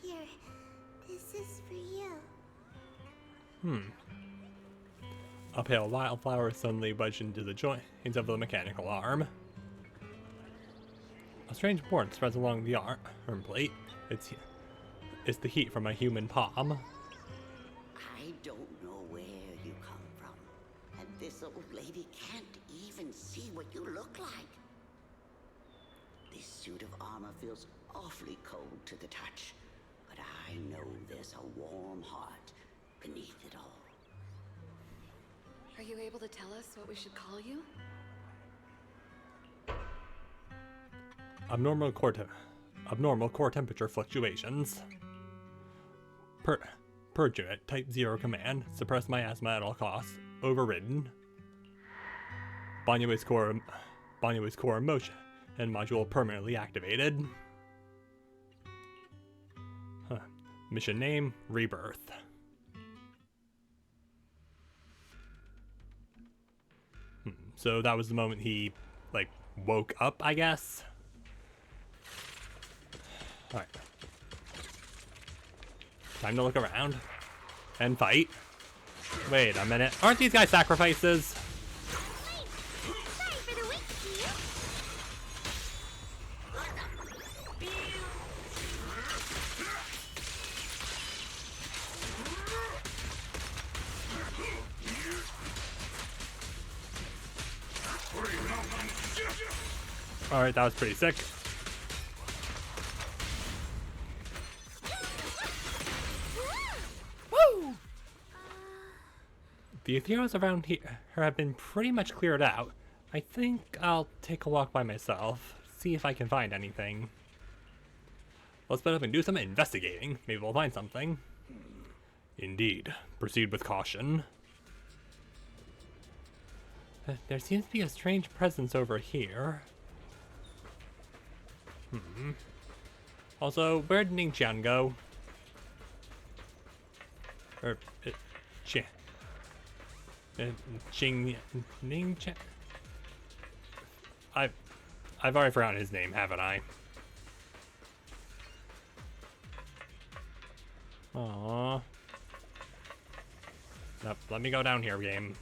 S7: Here, this is for you.
S1: A pale wildflower suddenly wedged into the joints of the mechanical arm. A strange warmth spreads along the arm plate. It's the heat from a human palm.
S14: I don't know where you come from, and this old lady can't even see what you look like. This suit of armor feels awfully cold to the touch, but I know there's a warm heart beneath it all.
S4: Are you able to tell us what we should call you?
S1: Abnormal core temperature fluctuations. Purge unit, type 0 command, suppress miasma at all costs, overridden. Banyue's core emotion and module permanently activated. Mission name, Rebirth. So that was the moment he, like, woke up, I guess. Alright. Time to look around. And fight. Wait a minute. Aren't these guys sacrifices? Alright, that was pretty sick. Woo! The ethereals around here have been pretty much cleared out. I think I'll take a walk by myself, see if I can find anything. Let's split up and do some investigating. Maybe we'll find something. Indeed. Proceed with caution. There seems to be a strange presence over here. Also, where'd Ningqian go? Or, Ningqian? I've already forgotten his name, haven't I? Aww. Nope, let me go down here, game.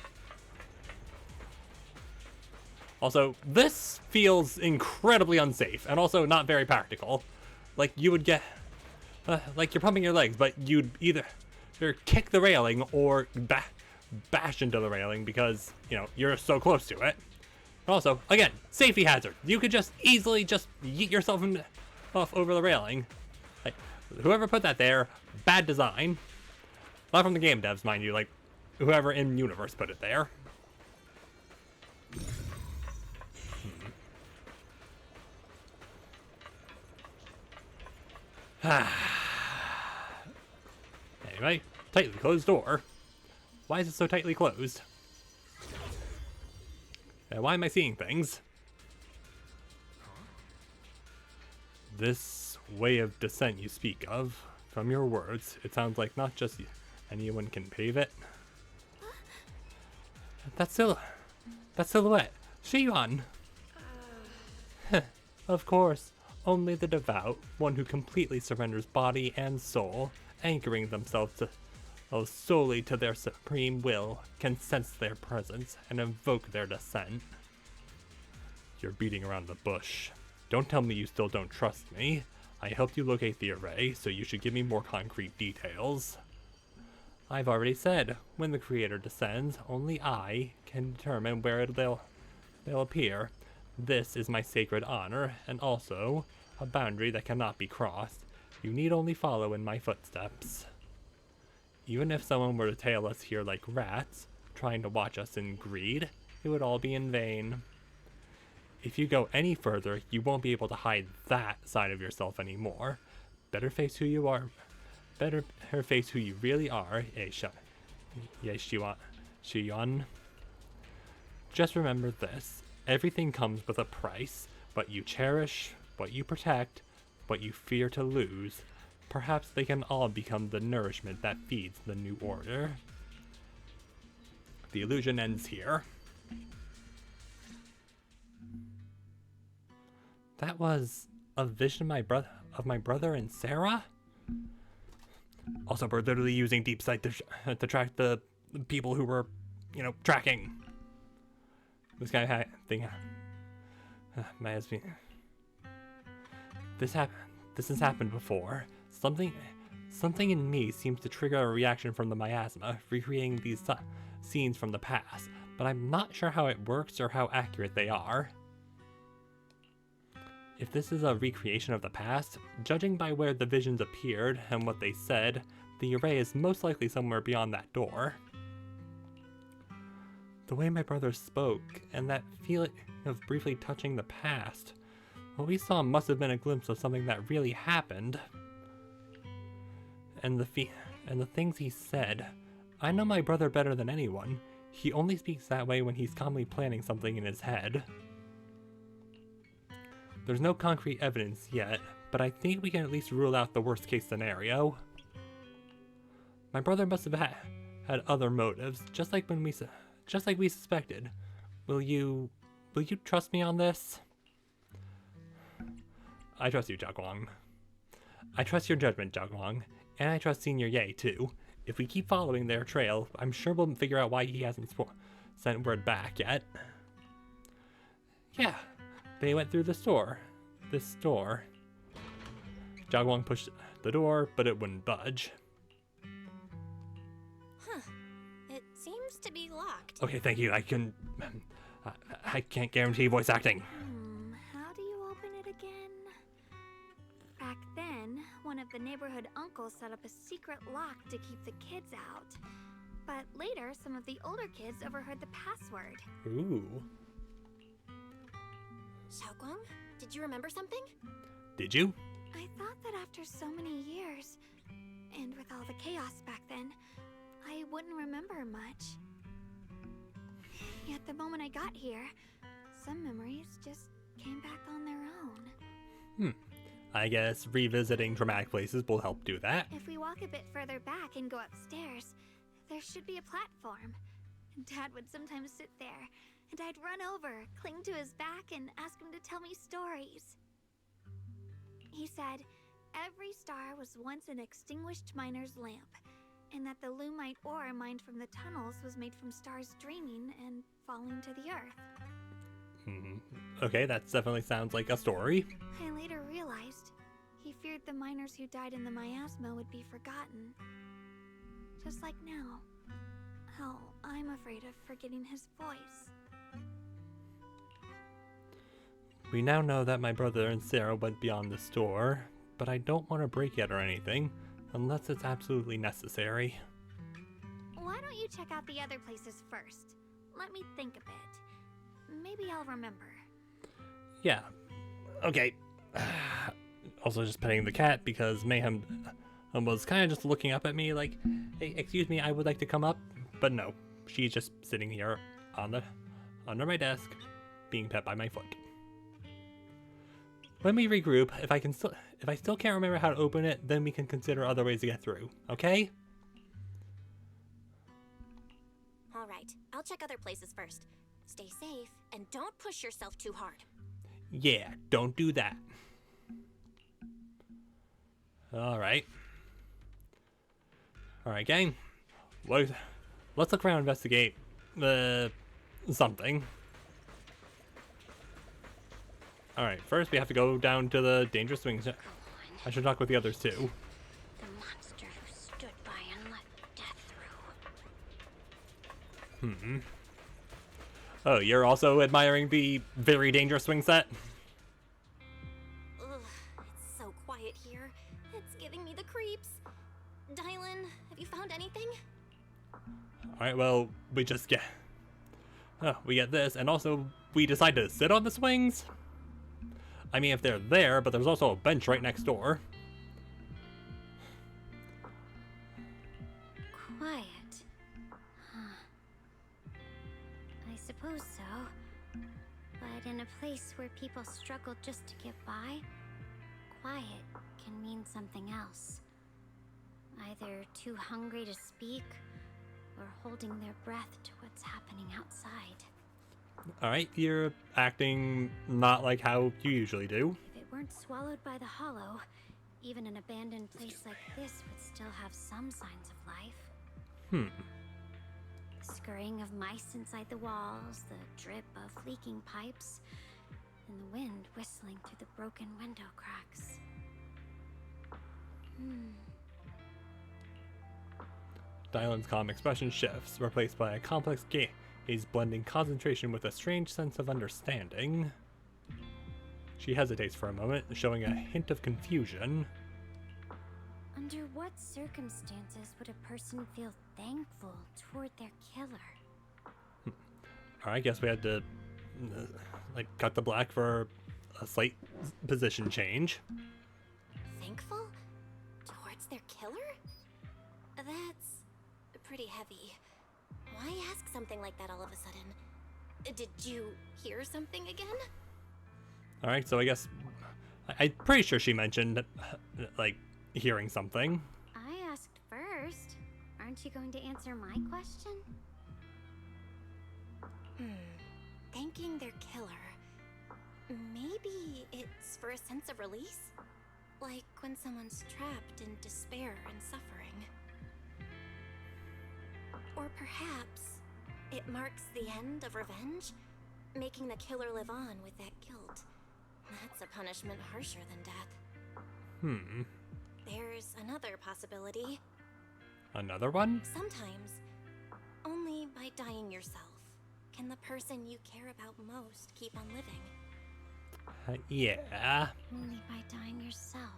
S1: Also, this feels incredibly unsafe, and also not very practical. Like, you would get... like, you're pumping your legs, but you'd either kick the railing or bash into the railing because, you know, you're so close to it. Also, again, safety hazard. You could just easily just yeet yourself off over the railing. Like, whoever put that there, bad design. Not from the game devs, mind you, like, whoever in universe put it there. Anyway, tightly closed door. Why is it so tightly closed? Why am I seeing things? This way of descent you speak of, from your words, it sounds like not just anyone can pave it. That silhouette, Shiyuan. Of course. Only the devout, one who completely surrenders body and soul, anchoring themselves solely to their supreme will, can sense their presence and invoke their descent. You're beating around the bush. Don't tell me you still don't trust me. I helped you locate the array, so you should give me more concrete details. I've already said, when the creator descends, only I can determine where they'll appear. This is my sacred honor, and also a boundary that cannot be crossed. You need only follow in my footsteps. Even if someone were to tail us here like rats, trying to watch us in greed, it would all be in vain. If you go any further, you won't be able to hide that side of yourself anymore. Better face who you are. Better face who you really are, Ye Shiyuan. Just remember this. Everything comes with a price. What you cherish, what you protect, what you fear to lose. Perhaps they can all become the nourishment that feeds the new order. The illusion ends here. That was a vision of my brother and Sarah? Also, we're literally using deep sight to track the people who were, you know, tracking. This guy thing. This has happened before. Something in me seems to trigger a reaction from the miasma, recreating these scenes from the past, but I'm not sure how it works or how accurate they are. If this is a recreation of the past, judging by where the visions appeared and what they said, the array is most likely somewhere beyond that door. The way my brother spoke, and that feeling of briefly touching the past, what we saw must have been a glimpse of something that really happened. And the things he said, I know my brother better than anyone. He only speaks that way when he's calmly planning something in his head. There's no concrete evidence yet, but I think we can at least rule out the worst case scenario. My brother must have had other motives, just like we suspected. Will you trust me on this? I trust you, Jiaguang. I trust your judgment, Jiaguang, and I trust Senior Ye too. If we keep following their trail, I'm sure we'll figure out why he hasn't sent word back yet. Yeah, they went through the store. This store. Jiaguang pushed the door, but it wouldn't budge.
S2: Huh. It seems to be locked.
S1: Okay, thank you. I can't guarantee voice acting.
S10: How do you open it again? Back then, one of the neighborhood uncles set up a secret lock to keep the kids out. But later, some of the older kids overheard the password.
S1: Ooh.
S2: Xiaoguang, did you remember something?
S1: Did you?
S10: I thought that after so many years, and with all the chaos back then, I wouldn't remember much. Yet the moment I got here, some memories just came back on their own.
S1: I guess revisiting traumatic places will help do that.
S10: If we walk a bit further back and go upstairs, there should be a platform. Dad would sometimes sit there, and I'd run over, cling to his back, and ask him to tell me stories. He said every star was once an extinguished miner's lamp, and that the lumite ore mined from the tunnels was made from stars dreaming and falling to the earth.
S1: Okay, that definitely sounds like a story.
S10: I later realized he feared the miners who died in the miasma would be forgotten. Just like now, how I'm afraid of forgetting his voice.
S1: We now know that my brother and Sarah went beyond the store, but I don't want to break it or anything, unless it's absolutely necessary.
S10: Why don't you check out the other places first? Let me think a bit. Maybe I'll remember.
S1: Yeah. Okay. Also just petting the cat because Mayhem was kind of just looking up at me like, hey, excuse me, I would like to come up. But no, she's just sitting here under my desk, being pet by my foot. When we regroup, if I still can't remember how to open it, then we can consider other ways to get through. Okay?
S2: All right, I'll check other places first. Stay safe and don't push yourself too hard.
S1: Yeah, don't do that. Alright. Alright, gang. Let's look around and investigate something. Alright, first we have to go down to the dangerous swings. I should talk with the others too.
S7: The monster who stood by and let death through.
S1: Oh, you're also admiring the very dangerous swing set?
S2: Ugh, it's so quiet here. It's giving me the creeps. Dylan, have you found anything?
S1: Alright, well, we just get... we get this, and also we decide to sit on the swings? I mean, if they're there, but there's also a bench right next door.
S7: Quiet. Huh. I suppose so. But in a place where people struggle just to get by, quiet can mean something else. Either too hungry to speak, or holding their breath to what's happening outside.
S1: Alright, you're acting not like how you usually do.
S7: If it weren't swallowed by the hollow, even an abandoned place like this would still have some signs of life. The scurrying of mice inside the walls, the drip of leaking pipes, and the wind whistling through the broken window cracks.
S1: Dylan's calm expression shifts, replaced by a complex gaze blending concentration with a strange sense of understanding. She hesitates for a moment, showing a hint of confusion.
S7: Under what circumstances would a person feel thankful toward their killer?
S1: Alright, I guess we had to cut the black for a slight position change.
S2: Thankful? Towards their killer? That's pretty heavy. Why ask something like that all of a sudden? Did you hear something again?
S1: Alright, so I guess... I'm pretty sure she mentioned, hearing something.
S7: I asked first. Aren't you going to answer my question?
S2: thanking their killer. Maybe it's for a sense of release? Like when someone's trapped in despair and suffering. Or perhaps it marks the end of revenge, making the killer live on with that guilt. That's a punishment harsher than death. There's another possibility.
S1: Another one?
S2: Sometimes, only by dying yourself can the person you care about most keep on living.
S1: Yeah.
S7: Only by dying yourself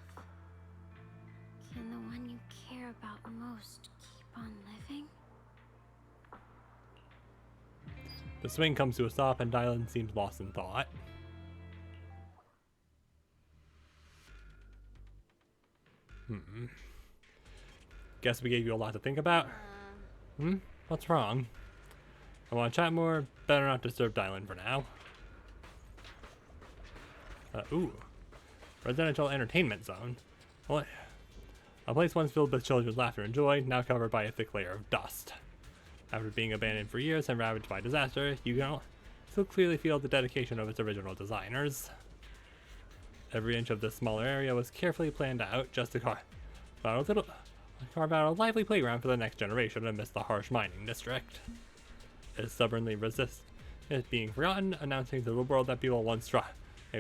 S7: can the one you care about most keep on living?
S1: The swing comes to a stop and Dylan seems lost in thought. Guess we gave you a lot to think about. What's wrong? I want to chat more. Better not disturb Dylan for now. Ooh. Residential entertainment zone. What? A place once filled with children's laughter and joy, now covered by a thick layer of dust. After being abandoned for years and ravaged by disaster, you can still clearly feel the dedication of its original designers. Every inch of this smaller area was carefully planned out just to carve out a lively playground for the next generation amidst the harsh mining district. It stubbornly resists it being forgotten, announcing to the world that people once tried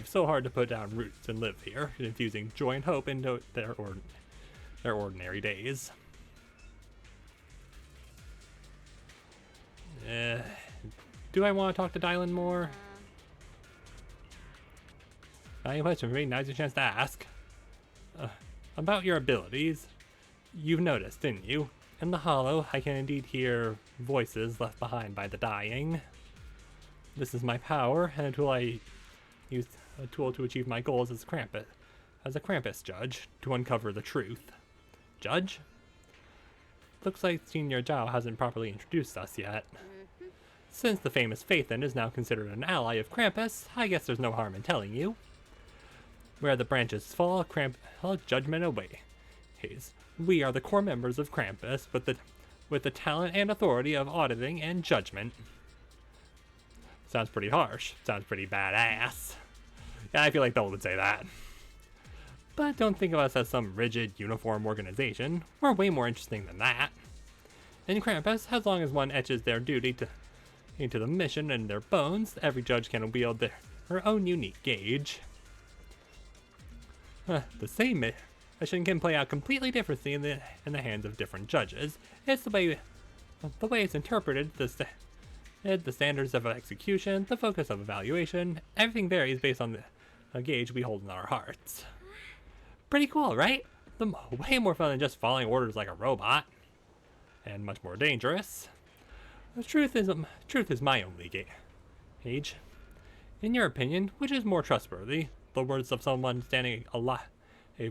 S1: so hard to put down roots and live here, infusing joy and hope into their ordinary days. Do I want to talk to Dylan more? Any question for me? Now's your chance to ask. About your abilities. You've noticed, didn't you? In the hollow, I can indeed hear voices left behind by the dying. This is my power, and a tool I use to achieve my goals as a Krampus judge, to uncover the truth. Judge? Looks like Senior Zhao hasn't properly introduced us yet. Since the famous Phaethon is now considered an ally of Krampus, I guess there's no harm in telling you. Where the branches fall, judgment awaits. We are the core members of Krampus, with the talent and authority of auditing and judgment. Sounds pretty harsh. Sounds pretty badass. Yeah, I feel like Thole would say that. But don't think of us as some rigid, uniform organization. We're way more interesting than that. In Krampus, as long as one etches their duty into the mission in their bones, every judge can wield their own unique gauge. The same mission can play out completely differently in the hands of different judges. It's the way it's interpreted, the standards of execution, the focus of evaluation. Everything varies based on the gauge we hold in our hearts. Pretty cool, right? Way more fun than just following orders like a robot, and much more dangerous. The truth is my only gauge. In your opinion, which is more trustworthy? The words of someone standing alive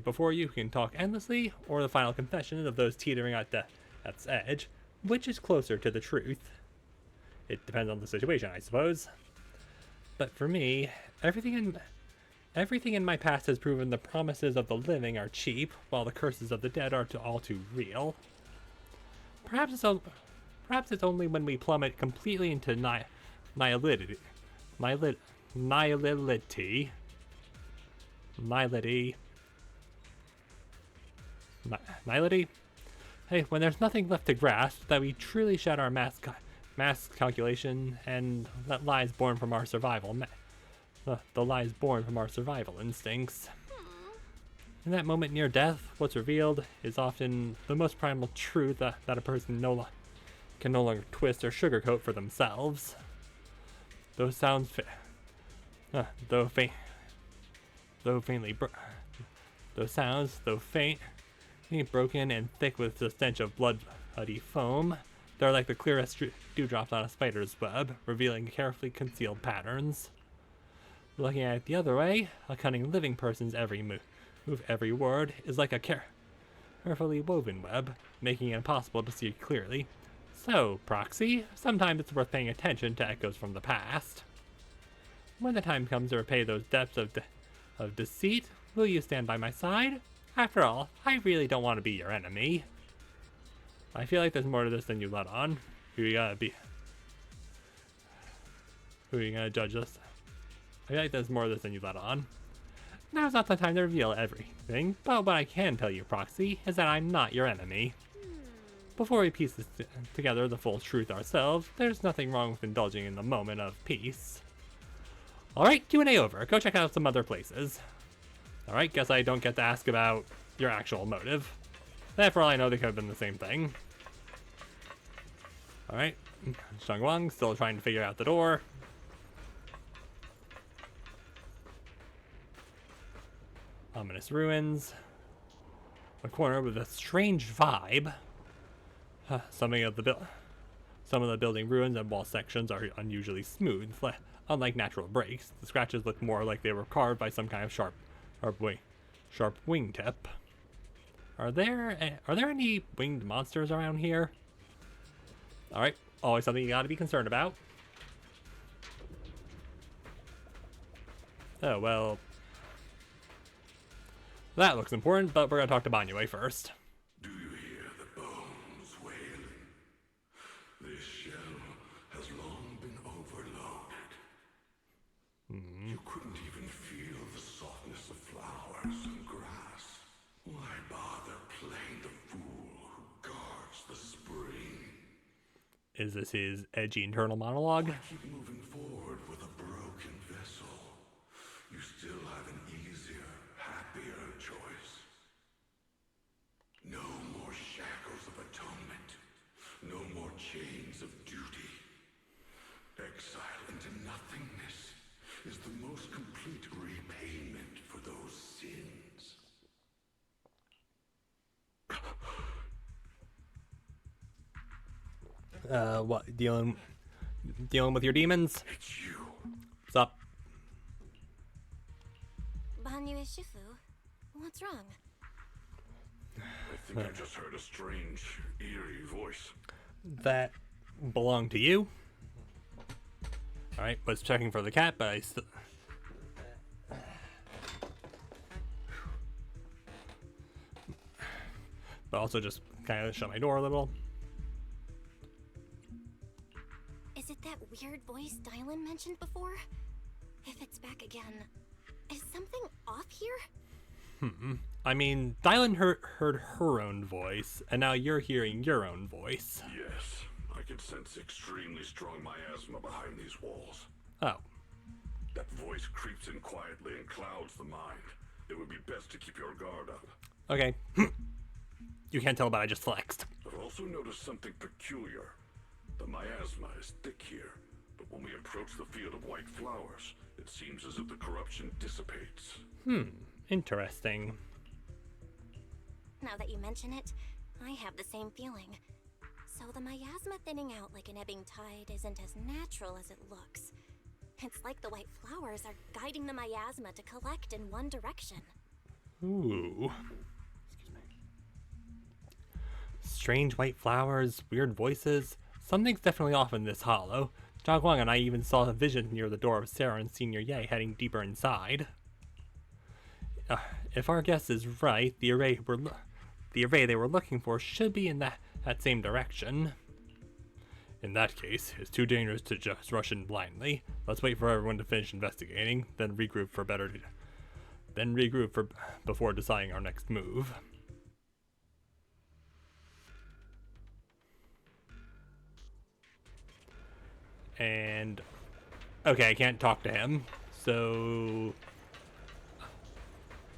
S1: before you who can talk endlessly, or the final confession of those teetering at death's edge? Which is closer to the truth? It depends on the situation, I suppose. But for me, everything in my past has proven the promises of the living are cheap, while the curses of the dead are all too real. Perhaps it's only when we plummet completely into nihility. Hey, when there's nothing left to grasp, that we truly shed our mass calculation and that lies born from our survival. The lies born from our survival instincts. In that moment near death, what's revealed is often the most primal truth that a person can no longer twist or sugarcoat for themselves. Those sounds, though faint, broken and thick with the stench of bloody foam, they're like the clearest dewdrops on a spider's web, revealing carefully concealed patterns. Looking at it the other way, a cunning living person's every move, every word, is like a carefully woven web, making it impossible to see clearly. So, Proxy, sometimes it's worth paying attention to echoes from the past. When the time comes to repay those depths of deceit, will you stand by my side? After all, I really don't want to be your enemy. I feel like there's more to this than you let on. We Who are you gonna judge this? I feel like there's more of this than you let on. Now's not the time to reveal everything, but what I can tell you, Proxy, is that I'm not your enemy. Before we piece this together the full truth ourselves, there's nothing wrong with indulging in the moment of peace. Alright, Q&A over. Go check out some other places. Alright, guess I don't get to ask about your actual motive. That, for all I know, they could have been the same thing. Alright, Xiangguang still trying to figure out the door. Ominous ruins. A corner with a strange vibe. Some of the building ruins and wall sections are unusually smooth. Unlike natural breaks, the scratches look more like they were carved by some kind of sharp wingtip. Are there any winged monsters around here? Alright, always something you gotta be concerned about. Oh, well. That looks important, but we're gonna talk to Banyue first.
S8: Do you hear the bones wailing? This shell has long been overloaded. You couldn't even feel the softness of flowers and grass. Why bother playing the fool who guards the spring?
S1: Is this his edgy internal monologue?
S8: Why keep moving forward with a broken vessel? You still have an easier, happier choice. No more shackles of atonement. No more chains of duty. Exile into nothingness is the most complete repayment for those sins.
S1: What, dealing with your demons?
S8: It's you.
S1: What's up?
S2: Banyue Shifu, what's wrong?
S8: I think I just heard a strange, eerie voice.
S1: That belonged to you. Alright, was checking for the cat, but I still... But also just kind of shut my door a little.
S2: Is it that weird voice Dylan mentioned before? If it's back again, is something off here?
S1: I mean, Dylan heard her own voice, and now you're hearing your own voice.
S8: Yes, I can sense extremely strong miasma behind these walls.
S1: Oh.
S8: That voice creeps in quietly and clouds the mind. It would be best to keep your guard up.
S1: Okay. You can't tell, but I just flexed.
S8: I've also noticed something peculiar. The miasma is thick here, but when we approach the field of white flowers, it seems as if the corruption dissipates.
S1: Interesting.
S2: Now that you mention it, I have the same feeling. So the miasma thinning out like an ebbing tide isn't as natural as it looks. It's like the white flowers are guiding the miasma to collect in one direction.
S1: Ooh. Excuse me. Strange white flowers, weird voices. Something's definitely off in this hollow. Xiangguang and I even saw a vision near the door of Sarah and Senior Ye heading deeper inside. If our guess is right, the array they were looking for should be in that same direction. In that case, it's too dangerous to just rush in blindly. Let's wait for everyone to finish investigating, then regroup before deciding our next move. And okay, I can't talk to him, so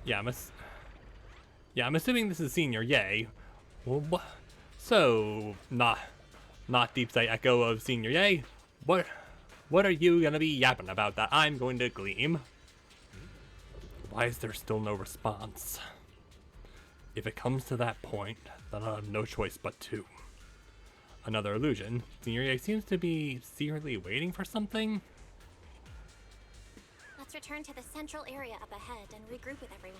S1: yeah, I'm assuming this is Senior Ye. Well, so not Deep Sight Echo of Senior Ye. What are you gonna be yapping about that I'm going to gleam? Why is there still no response? If it comes to that point, then I'll have no choice but to. Another illusion. Senior Ye seems to be secretly waiting for something.
S2: Let's return to the central area up ahead and regroup with everyone.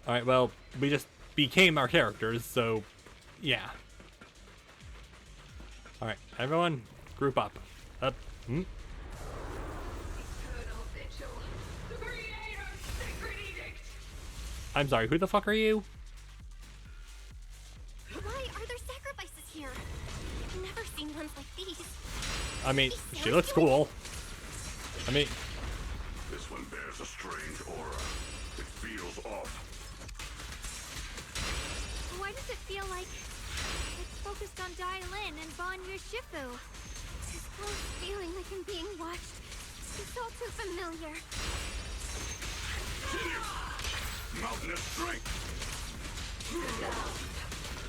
S1: Alright, well, we just became our characters, so yeah. Alright, everyone, group up. Up. I'm sorry, who the fuck are you?
S2: Why are there sacrifices here? I've never seen ones like these.
S1: I mean, she looks cool. I mean,
S8: This one bears a strange aura. It feels off.
S10: Why does it feel like it's focused on Dai-Lin and Bon Yushifu? This close feeling like I'm being watched. It's all too familiar.
S8: Mountainous strength.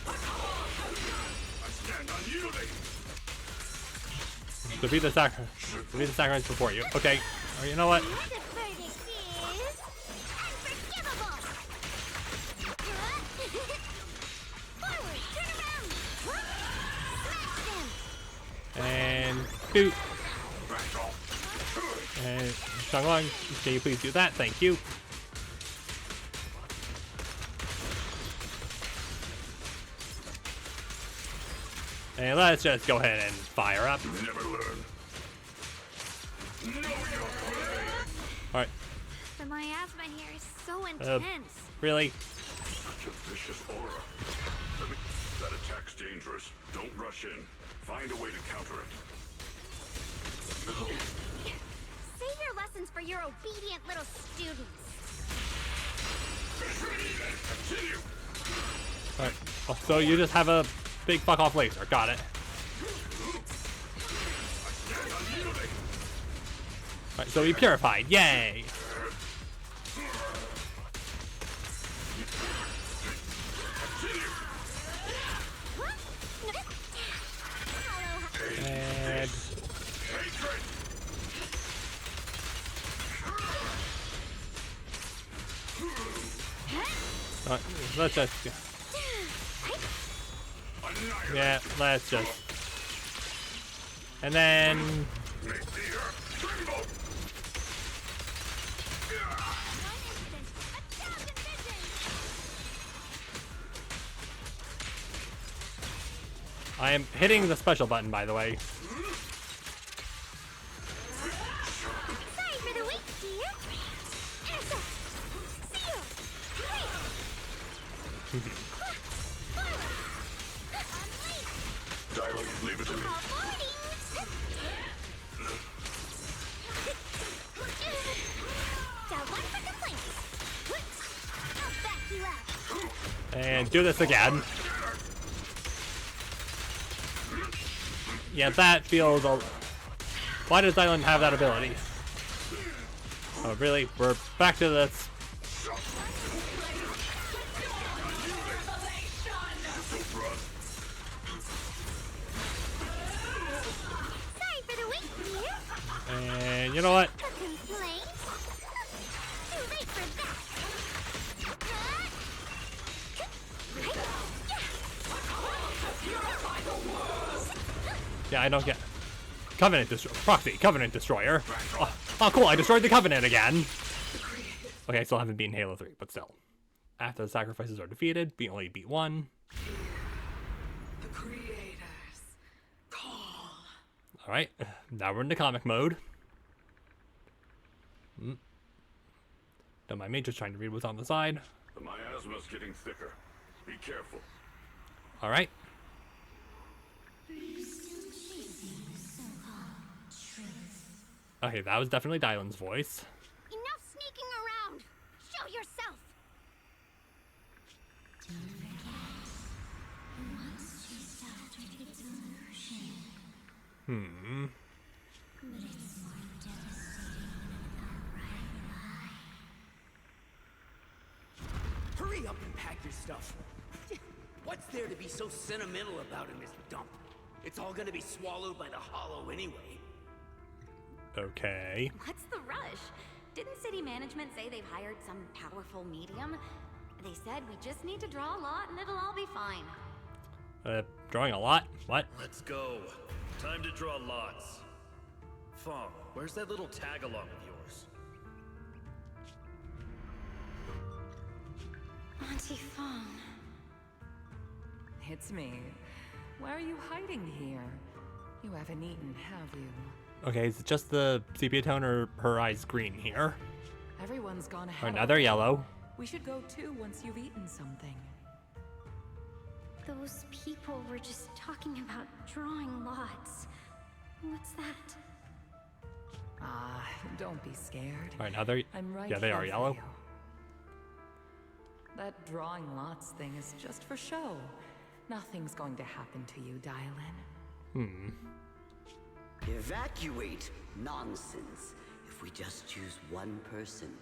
S8: I stand unyielding.
S1: defeat the sacrifice before you. Okay. Or you know what?
S7: The verdict is unforgivable. Forward, turn around. Smash them.
S1: And shoot. And Xianglong, can you please do that? Thank you. And let's just go ahead and fire up.
S8: Never learn. Know your play.
S1: All right.
S10: The miasma here is so intense.
S1: Really?
S8: Such a vicious aura. That attack's dangerous. Don't rush in. Find a way to counter it.
S7: Save your lessons for your obedient little students.
S8: Continue.
S1: All right. Oh, so you just have a big fuck off laser. Got it. All right. So we purified. Yay. And let's just let's just and then I am hitting the special button, by the way.
S7: Sorry for the wait, dear.
S8: Dialogue, leave it to me.
S1: And do this again. Yeah, that feels a... Why does Island have that ability? Oh, really? We're back to this.
S7: Sorry for the wait, dear.
S1: And you know what?
S7: A complaint? Too late for that.
S1: Yeah, I don't get... Covenant Proxy, Covenant Destroyer. Oh, cool, I destroyed the Covenant again. Okay, I still haven't beaten Halo 3, but still. After the sacrifices are defeated, we only beat one.
S5: The creators call.
S1: Alright, now we're into comic mode. Don't mind me, just trying to read what's on the side.
S8: The miasma's getting thicker. Be careful.
S1: Alright. Okay, that was definitely Dylan's voice.
S7: Enough sneaking around. Show yourself.
S15: Hurry up and pack your stuff. What's there to be so sentimental about in this dump? It's all gonna be swallowed by the hollow anyway.
S1: Okay.
S13: What's the rush? Didn't city management say they've hired some powerful medium? They said we just need to draw a lot and it'll all be fine.
S1: Drawing a lot? What?
S16: Let's go. Time to draw lots. Fong, where's that little tag-along of yours?
S10: Auntie Fong.
S5: It's me. Why are you hiding here? You haven't eaten, have you?
S1: Okay, is it just the sepia tone or her eyes green here?
S5: Everyone's gone
S1: Or
S5: ahead.
S1: another yellow?
S5: We should go too once you've eaten something.
S7: Those people were just talking about drawing lots. What's that?
S17: Don't be scared.
S1: All right, now they're
S17: I'm right
S1: yeah, they are
S17: here for
S1: yellow.
S17: you. That drawing lots thing is just for show. Nothing's going to happen to you, Dylan.
S14: Evacuate? Nonsense. If we just choose one person,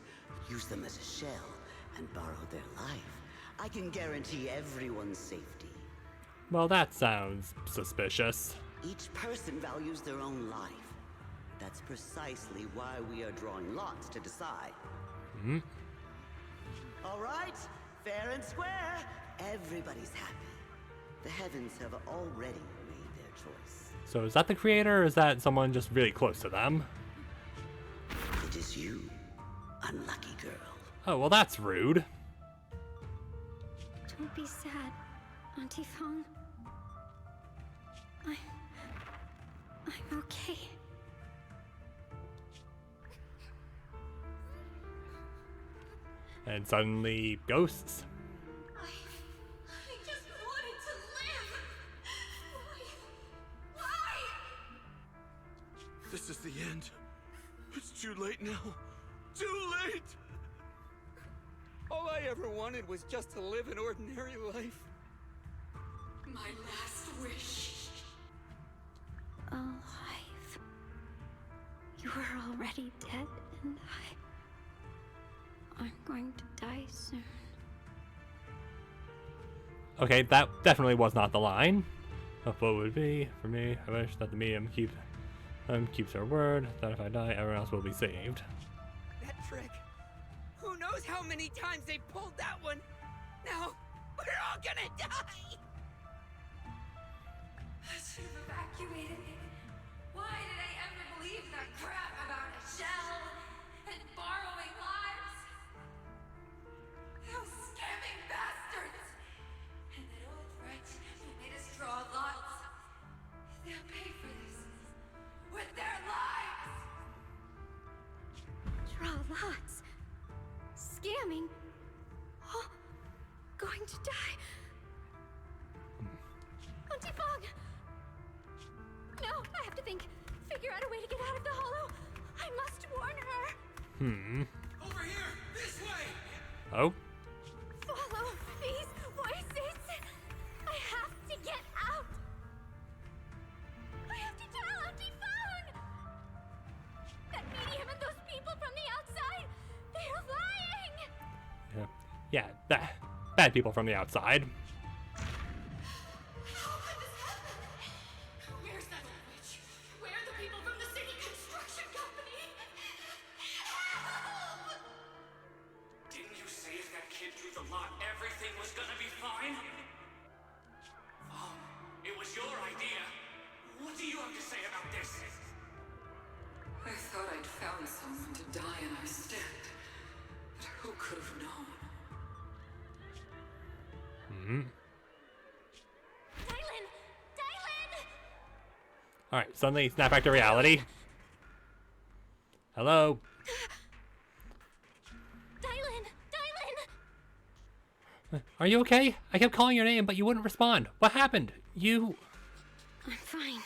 S14: use them as a shell, and borrow their life, I can guarantee everyone's safety.
S1: Well, that sounds suspicious.
S14: Each person values their own life. That's precisely why we are drawing lots to decide. All right, fair and square. Everybody's happy. The heavens have already made their choice.
S1: So is that the creator, or is that someone just really close to them?
S14: It is you, unlucky girl.
S1: Oh, well, that's rude.
S10: Don't be sad, Auntie Fong. I'm okay.
S1: And suddenly, ghosts.
S4: I just wanted to live. Why?
S11: This is the end. It's too late now. Too late!
S15: All I ever wanted was just to live an ordinary life.
S4: My last wish.
S10: Alive. You were already dead, and I'm going to die soon.
S1: Okay, that definitely was not the line. What would be for me? I wish that the medium keeps her word that if I die, everyone else will be saved.
S15: That trick. Who knows how many times they pulled that one? Now, we're all gonna die!
S4: I should have evacuated. Why did I ever believe that crap about a shell and borrowing lives? Those scamming bastards! And that old wretch who made us draw lots. They'll pay for this with their lives!
S10: Draw lots. Scamming. Oh, going to die. Auntie Fong! No, I have to figure out a way to get out of the hollow. I must warn her.
S11: Over here! This way!
S1: Oh?
S10: Follow these voices. I have to get out. I have to tell Auntie Fong. That medium and those people from the outside, they're lying.
S1: Yeah, bad people from the outside.
S4: Where's that old witch? Where are the people from the city construction company? Help!
S18: Didn't you say if that kid drew the lot, everything was gonna be fine? It was your idea. What do you have to say about this?
S4: I thought I'd found someone to die in our stead. But who could have known?
S10: Dylan!
S1: Alright, suddenly snap back to reality. Hello?
S10: Dylan!
S1: Are you okay? I kept calling your name, but you wouldn't respond. What happened?
S10: I'm fine.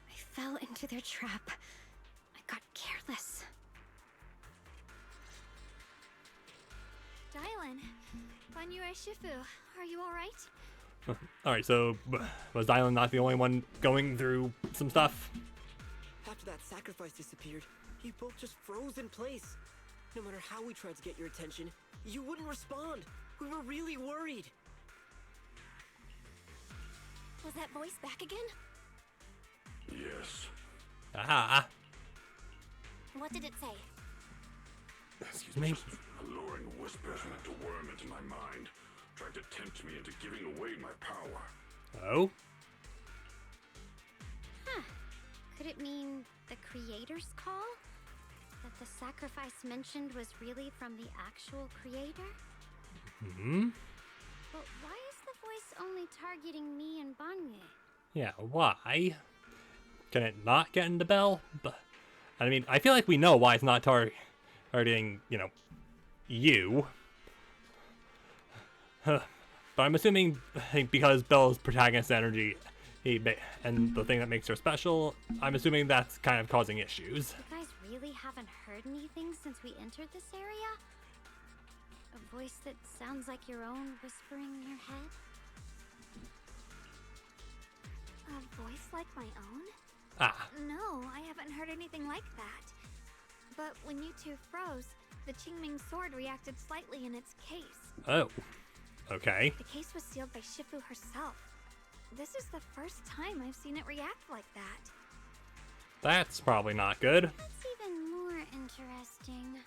S10: I fell into their trap. I got careless.
S7: Dylan, Banyu Shifu, are you alright?
S1: Alright, so was Dylan not the only one going through some stuff?
S9: After that sacrifice disappeared, you both just froze in place. No matter how we tried to get your attention, you wouldn't respond. We were really worried.
S10: Was that voice back again?
S8: Yes.
S1: Aha.
S10: What did it say?
S1: Excuse me?
S8: Just alluring whispers meant to worm into my mind. Tried to tempt me into giving away my power.
S1: Oh?
S10: Huh. Could it mean the creator's call? That the sacrifice mentioned was really from the actual creator? But why is the voice only targeting me and Banyu?
S1: Yeah, why? Can it not get in the bell? But I mean, I feel like we know why it's not targeting, you. But I'm assuming because Belle's protagonist energy and the thing that makes her special, I'm assuming that's kind of causing issues.
S10: The guy
S7: really haven't heard anything since we entered this area? A voice that sounds like your own whispering in your head?
S10: A voice like my own?
S1: Ah.
S10: No, I haven't heard anything like that. But when you two froze, the Qingming sword reacted slightly in its case.
S1: Oh. Okay.
S10: The case was sealed by Shifu herself. This is the first time I've seen it react like that.
S1: That's probably not good.
S7: That's even more interesting.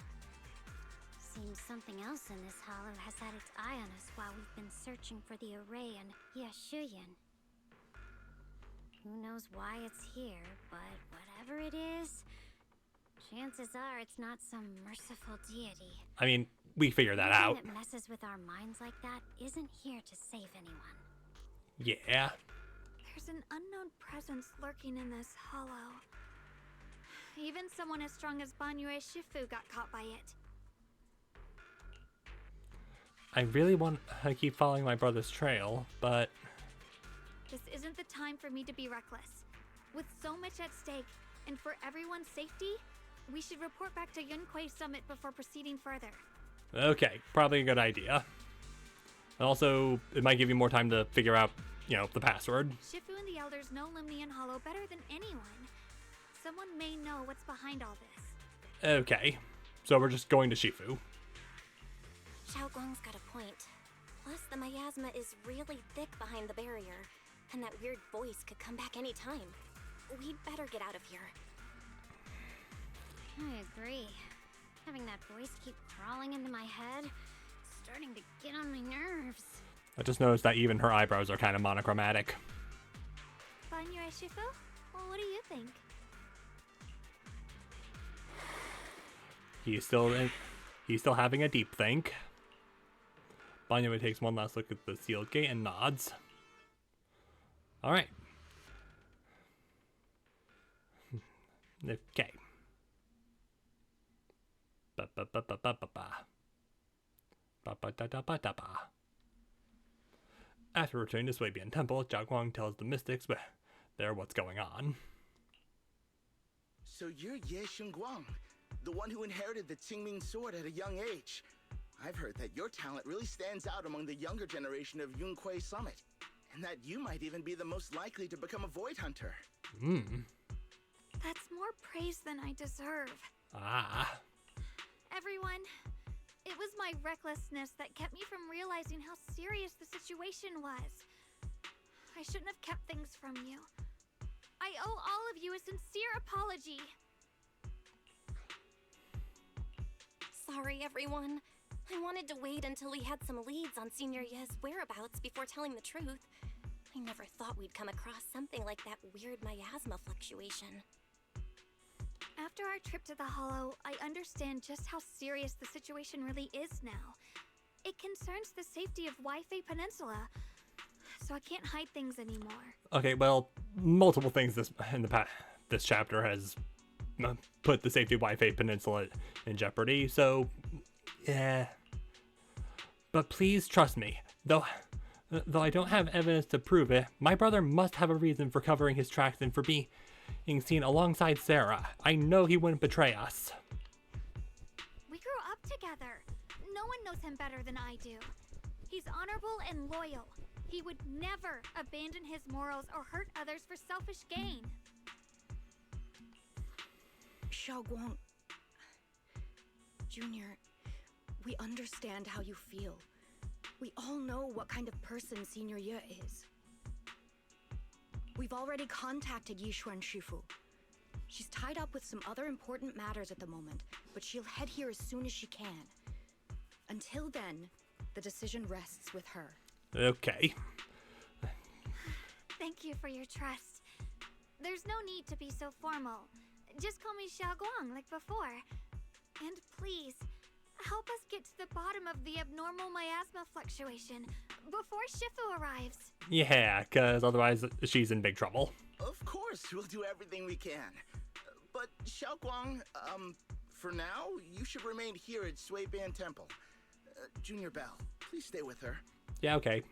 S7: Seems something else in this hollow has had its eye on us while we've been searching for the array in Ye Shiyuan. Who knows why it's here, but whatever it is, chances are it's not some merciful deity.
S1: I mean, we figured that out.
S7: Anything that messes with our minds like that isn't here to save anyone.
S1: Yeah.
S10: There's an unknown presence lurking in this hollow. Even someone as strong as Banyue Shifu got caught by it.
S1: I really want to keep following my brother's trail, but...
S10: This isn't the time for me to be reckless. With so much at stake, and for everyone's safety, we should report back to Yunquei Summit before proceeding further.
S1: Okay, probably a good idea. And also, it might give you more time to figure out, the password.
S10: Shifu and the elders know Limnian Hollow better than anyone. Someone may know what's behind all this.
S1: Okay, so we're just going to Shifu.
S2: Xiaoguang's got a point. Plus, the miasma is really thick behind the barrier, and that weird voice could come back any time. We'd better get out of here.
S7: I agree. Having that voice keep crawling into my head, starting to get on my nerves.
S1: I just noticed that even her eyebrows are kind of monochromatic.
S10: Banyue Shifu? Well, what do you think?
S1: He's still having a deep think. Banyue takes one last look at the sealed gate and nods. Alright. Okay. After returning to Swabian Temple, Jiaguang tells the mystics there what's going on.
S19: So you're Ye Shiyuan, the one who inherited the Qingming sword at a young age. I've heard that your talent really stands out among the younger generation of Yunquei Summit, and that you might even be the most likely to become a void hunter.
S10: That's more praise than I deserve.
S1: Ah.
S10: Everyone, it was my recklessness that kept me from realizing how serious the situation was. I shouldn't have kept things from you. I owe all of you a sincere apology.
S2: Sorry, everyone. I wanted to wait until we had some leads on Senior Ye's whereabouts before telling the truth. I never thought we'd come across something like that weird miasma fluctuation.
S10: After our trip to the Hollow, I understand just how serious the situation really is now. It concerns the safety of Wi-Fi Peninsula, so I can't hide things anymore.
S1: Okay, well, multiple things this chapter has put the safety of Wi-Fi Peninsula in jeopardy, so yeah. But please trust me, though I don't have evidence to prove it, my brother must have a reason for covering his tracks and for being seen alongside Sarah. I know he wouldn't betray us.
S10: We grew up together. No one knows him better than I do. He's honorable and loyal. He would never abandon his morals or hurt others for selfish gain.
S20: Xiaoguang, Junior, we understand how you feel. We all know what kind of person Senior Ye is. We've already contacted Yishuan Shifu. She's tied up with some other important matters at the moment, but she'll head here as soon as she can. Until then, the decision rests with her.
S1: Okay.
S10: Thank you for your trust. There's no need to be so formal. Just call me Xiaoguang like before. And please, help us get to the bottom of the abnormal miasma fluctuation before Shifu arrives.
S1: Yeah, because otherwise she's in big trouble.
S19: Of course, we'll do everything we can. But Xiaoguang, for now, you should remain here at Swabian Temple. Junior Bell, please stay with her.
S1: Yeah, okay.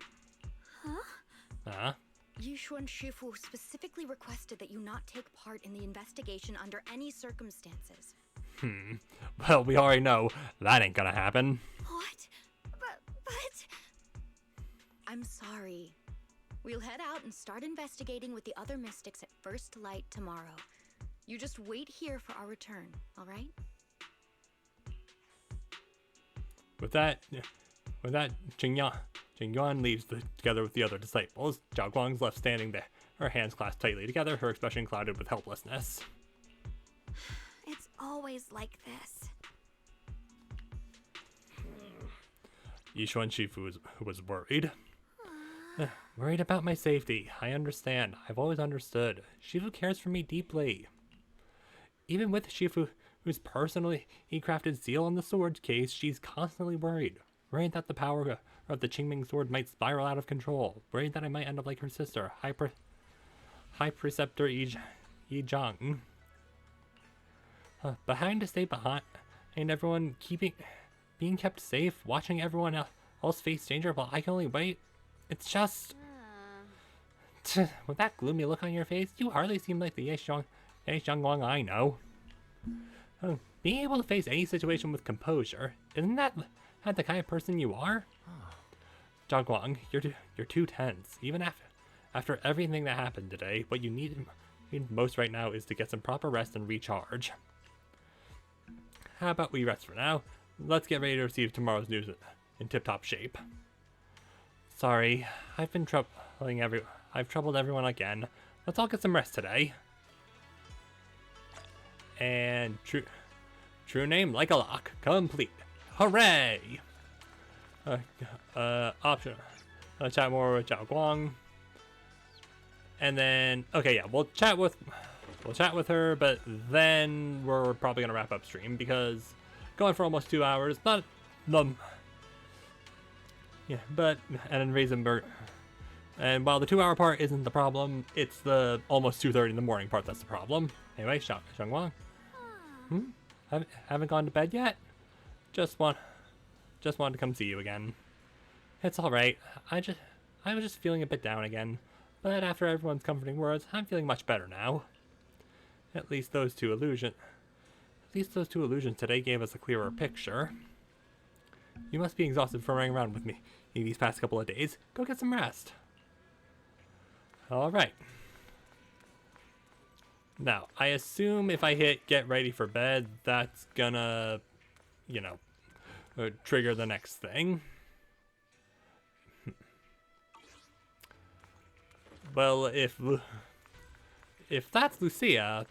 S10: Huh?
S20: Yishuan Shifu specifically requested that you not take part in the investigation under any circumstances.
S1: Well, we already know that ain't gonna happen.
S20: What? But... I'm sorry. We'll head out and start investigating with the other mystics at first light tomorrow. You just wait here for our return, all right?
S1: With that, Jingyuan leaves together with the other disciples. Zhao Guang's left standing there, her hands clasped tightly together, her expression clouded with helplessness.
S10: It's always like this.
S1: Yishuan Shifu was worried. Worried about my safety. I understand. I've always understood. Shifu cares for me deeply. Even with Shifu, who's personally he crafted seal on the sword case, she's constantly worried. Worried that the power of the Qingming sword might spiral out of control. Worried that I might end up like her sister, High Preceptor Yi Zhang. But having to stay behind and everyone being kept safe, watching everyone else face danger while I can only wait, it's just... With that gloomy look on your face, you hardly seem like the Ye Shiyuan I know. Being able to face any situation with composure, isn't that the kind of person you are? Zhao Guang, you're too tense. Even after everything that happened today, what you need most right now is to get some proper rest and recharge. How about we rest for now? Let's get ready to receive tomorrow's news in tip-top shape. Sorry, I've troubled everyone again. Let's all get some rest today. And true name like a lock, complete. Hooray! Option. Chat more with Zhao Guang. And then, okay, yeah, we'll chat with her, but then we're probably gonna wrap up stream because going for almost 2 hours, not yeah, but and then Raisenberg. And while the 2 hour part isn't the problem, it's the almost 2:30 in the morning part that's the problem. Anyway, Xiangguang. Haven't gone to bed yet? Just wanted to come see you again. It's all right. I was just feeling a bit down again, but after everyone's comforting words, I'm feeling much better now. At least those two illusions today gave us a clearer picture. You must be exhausted from running around with me these past couple of days. Go get some rest. All right. Now, I assume if I hit get ready for bed, that's gonna, trigger the next thing. Well, if that's Lucia,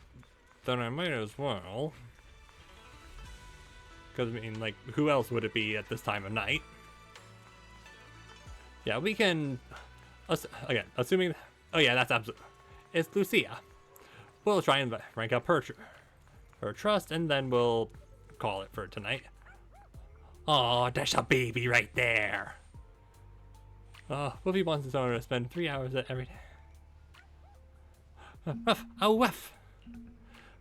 S1: then I might as well. Because, I mean, like, who else would it be at this time of night? Yeah, we can... Again, assuming... Oh, yeah, that's absolutely... It's Lucia. We'll try and rank up her trust, and then we'll call it for tonight. Oh, there's a baby right there. Woofy wants his owner to spend 3 hours every day. Woof.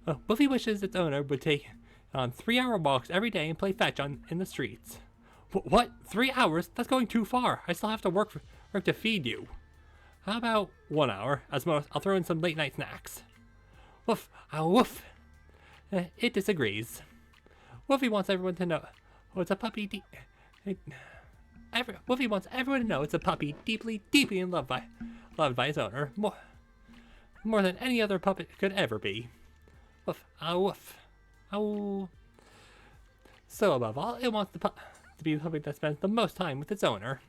S1: Woofy wishes its owner would take on 3-hour walks every day and play fetch in the streets. What? 3 hours? That's going too far. I still have to work to feed you. How about 1 hour? As most, I'll throw in some late night snacks. Woof. Woof. It disagrees. Woofy wants everyone to know. Oh, it's a puppy. Woofy wants everyone to know it's a puppy deeply in loved by its owner. More than any other puppet could ever be. Woof. Woof. Oh. So above all, it wants to be the puppy that spends the most time with its owner.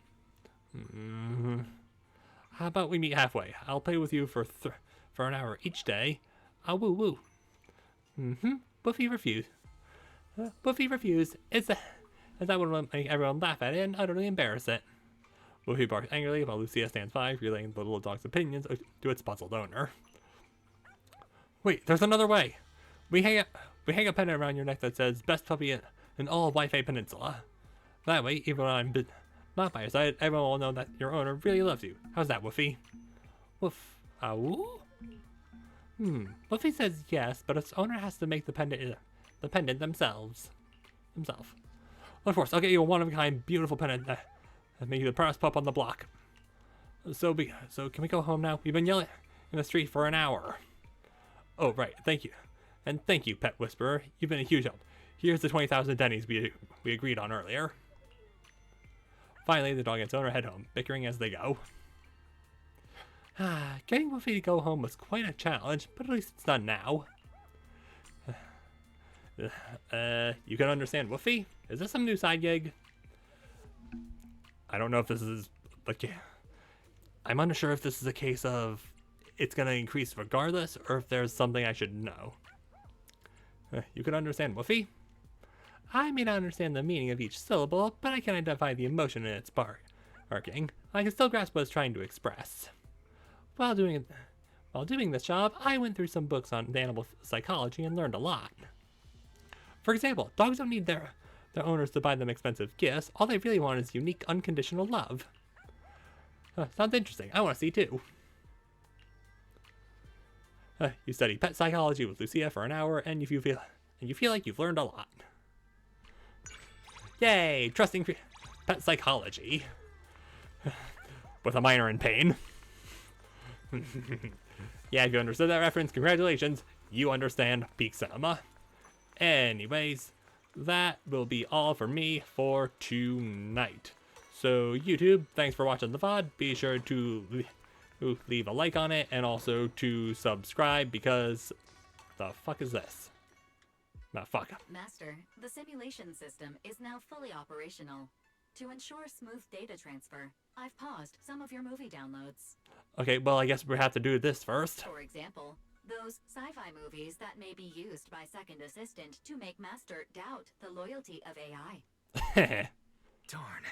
S1: How about we meet halfway? I'll play with you for an hour each day. Woo woo. Woofy refused. Woofy refused. As that would make everyone laugh at it and utterly embarrass it. Woofy barks angrily while Lucia stands by, relaying the little dog's opinions to its puzzled owner. Wait, there's another way. We hang a pennant around your neck that says "Best Puppy in all Wi-Fi Peninsula." That way, even when I'm not by your side, everyone will know that your owner really loves you. How's that, Woofy? Woof. Woo? Woofy says yes, but its owner has to make the pendant themselves. Of course, I'll get you a one-of-a-kind, beautiful pendant that make you the proudest pup on the block. So can we go home now? We've been yelling in the street for an hour. Oh, right. Thank you. And thank you, Pet Whisperer. You've been a huge help. Here's the 20,000 dennies we agreed on earlier. Finally, the dog and its owner head home, bickering as they go. Getting Woofy to go home was quite a challenge, but at least it's done now. You can understand Woofy? Is this some new side gig? I don't know if this is like, I'm unsure if this is a case of it's gonna increase regardless, or if there's something I should know. You can understand Woofy? I may not understand the meaning of each syllable, but I can identify the emotion in its barking. I can still grasp what it's trying to express. While doing this job, I went through some books on animal psychology and learned a lot. For example, dogs don't need their owners to buy them expensive gifts. All they really want is unique, unconditional love. Sounds interesting. I want to see too. You study pet psychology with Lucia for an hour, and you feel like you've learned a lot. Yay! Trusting pet psychology with a minor in pain. Yeah, if you understood that reference, congratulations. You understand peak cinema. Anyways, that will be all for me for tonight. So YouTube, thanks for watching the VOD. Be sure to leave a like on it and also to subscribe, because the fuck is this? Nah, fuck.
S13: Master, the simulation system is now fully operational. To ensure smooth data transfer, I've paused some of your movie downloads.
S1: Okay, well, I guess we have to do this first.
S13: For example, those sci-fi movies that may be used by Second Assistant to make Master doubt the loyalty of AI.
S12: Darn.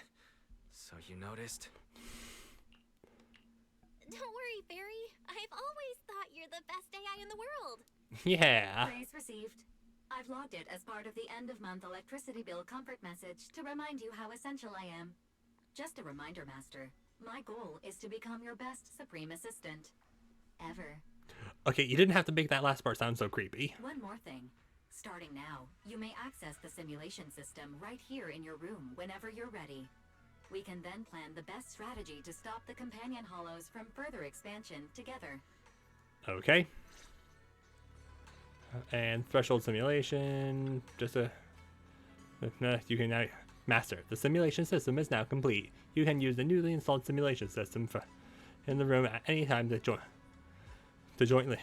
S12: So you noticed?
S7: Don't worry, Fairy. I've always thought you're the best AI in the world.
S1: Yeah.
S13: Praise received. I've logged it as part of the end-of-month electricity bill comfort message to remind you how essential I am. Just a reminder, Master. My goal is to become your best Supreme Assistant. Ever.
S1: Okay, you didn't have to make that last part sound so creepy.
S13: One more thing. Starting now, you may access the simulation system right here in your room whenever you're ready. We can then plan the best strategy to stop the companion hollows from further expansion together.
S1: Okay. And threshold simulation, you can now master. The simulation system is now complete. You can use the newly installed simulation system in the room at any time to jointly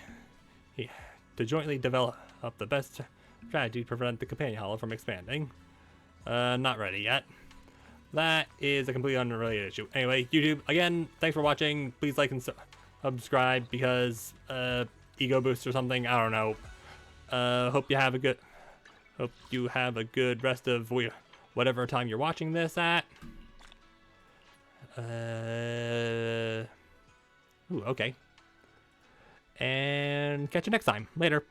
S1: develop the best strategy to prevent the companion hollow from expanding. Not ready yet. That is a completely unrelated issue. Anyway, YouTube, again, thanks for watching. Please like and subscribe, because ego boost or something, I don't know. Hope you have a good rest of whatever time you're watching this at. Okay. And catch you next time. Later.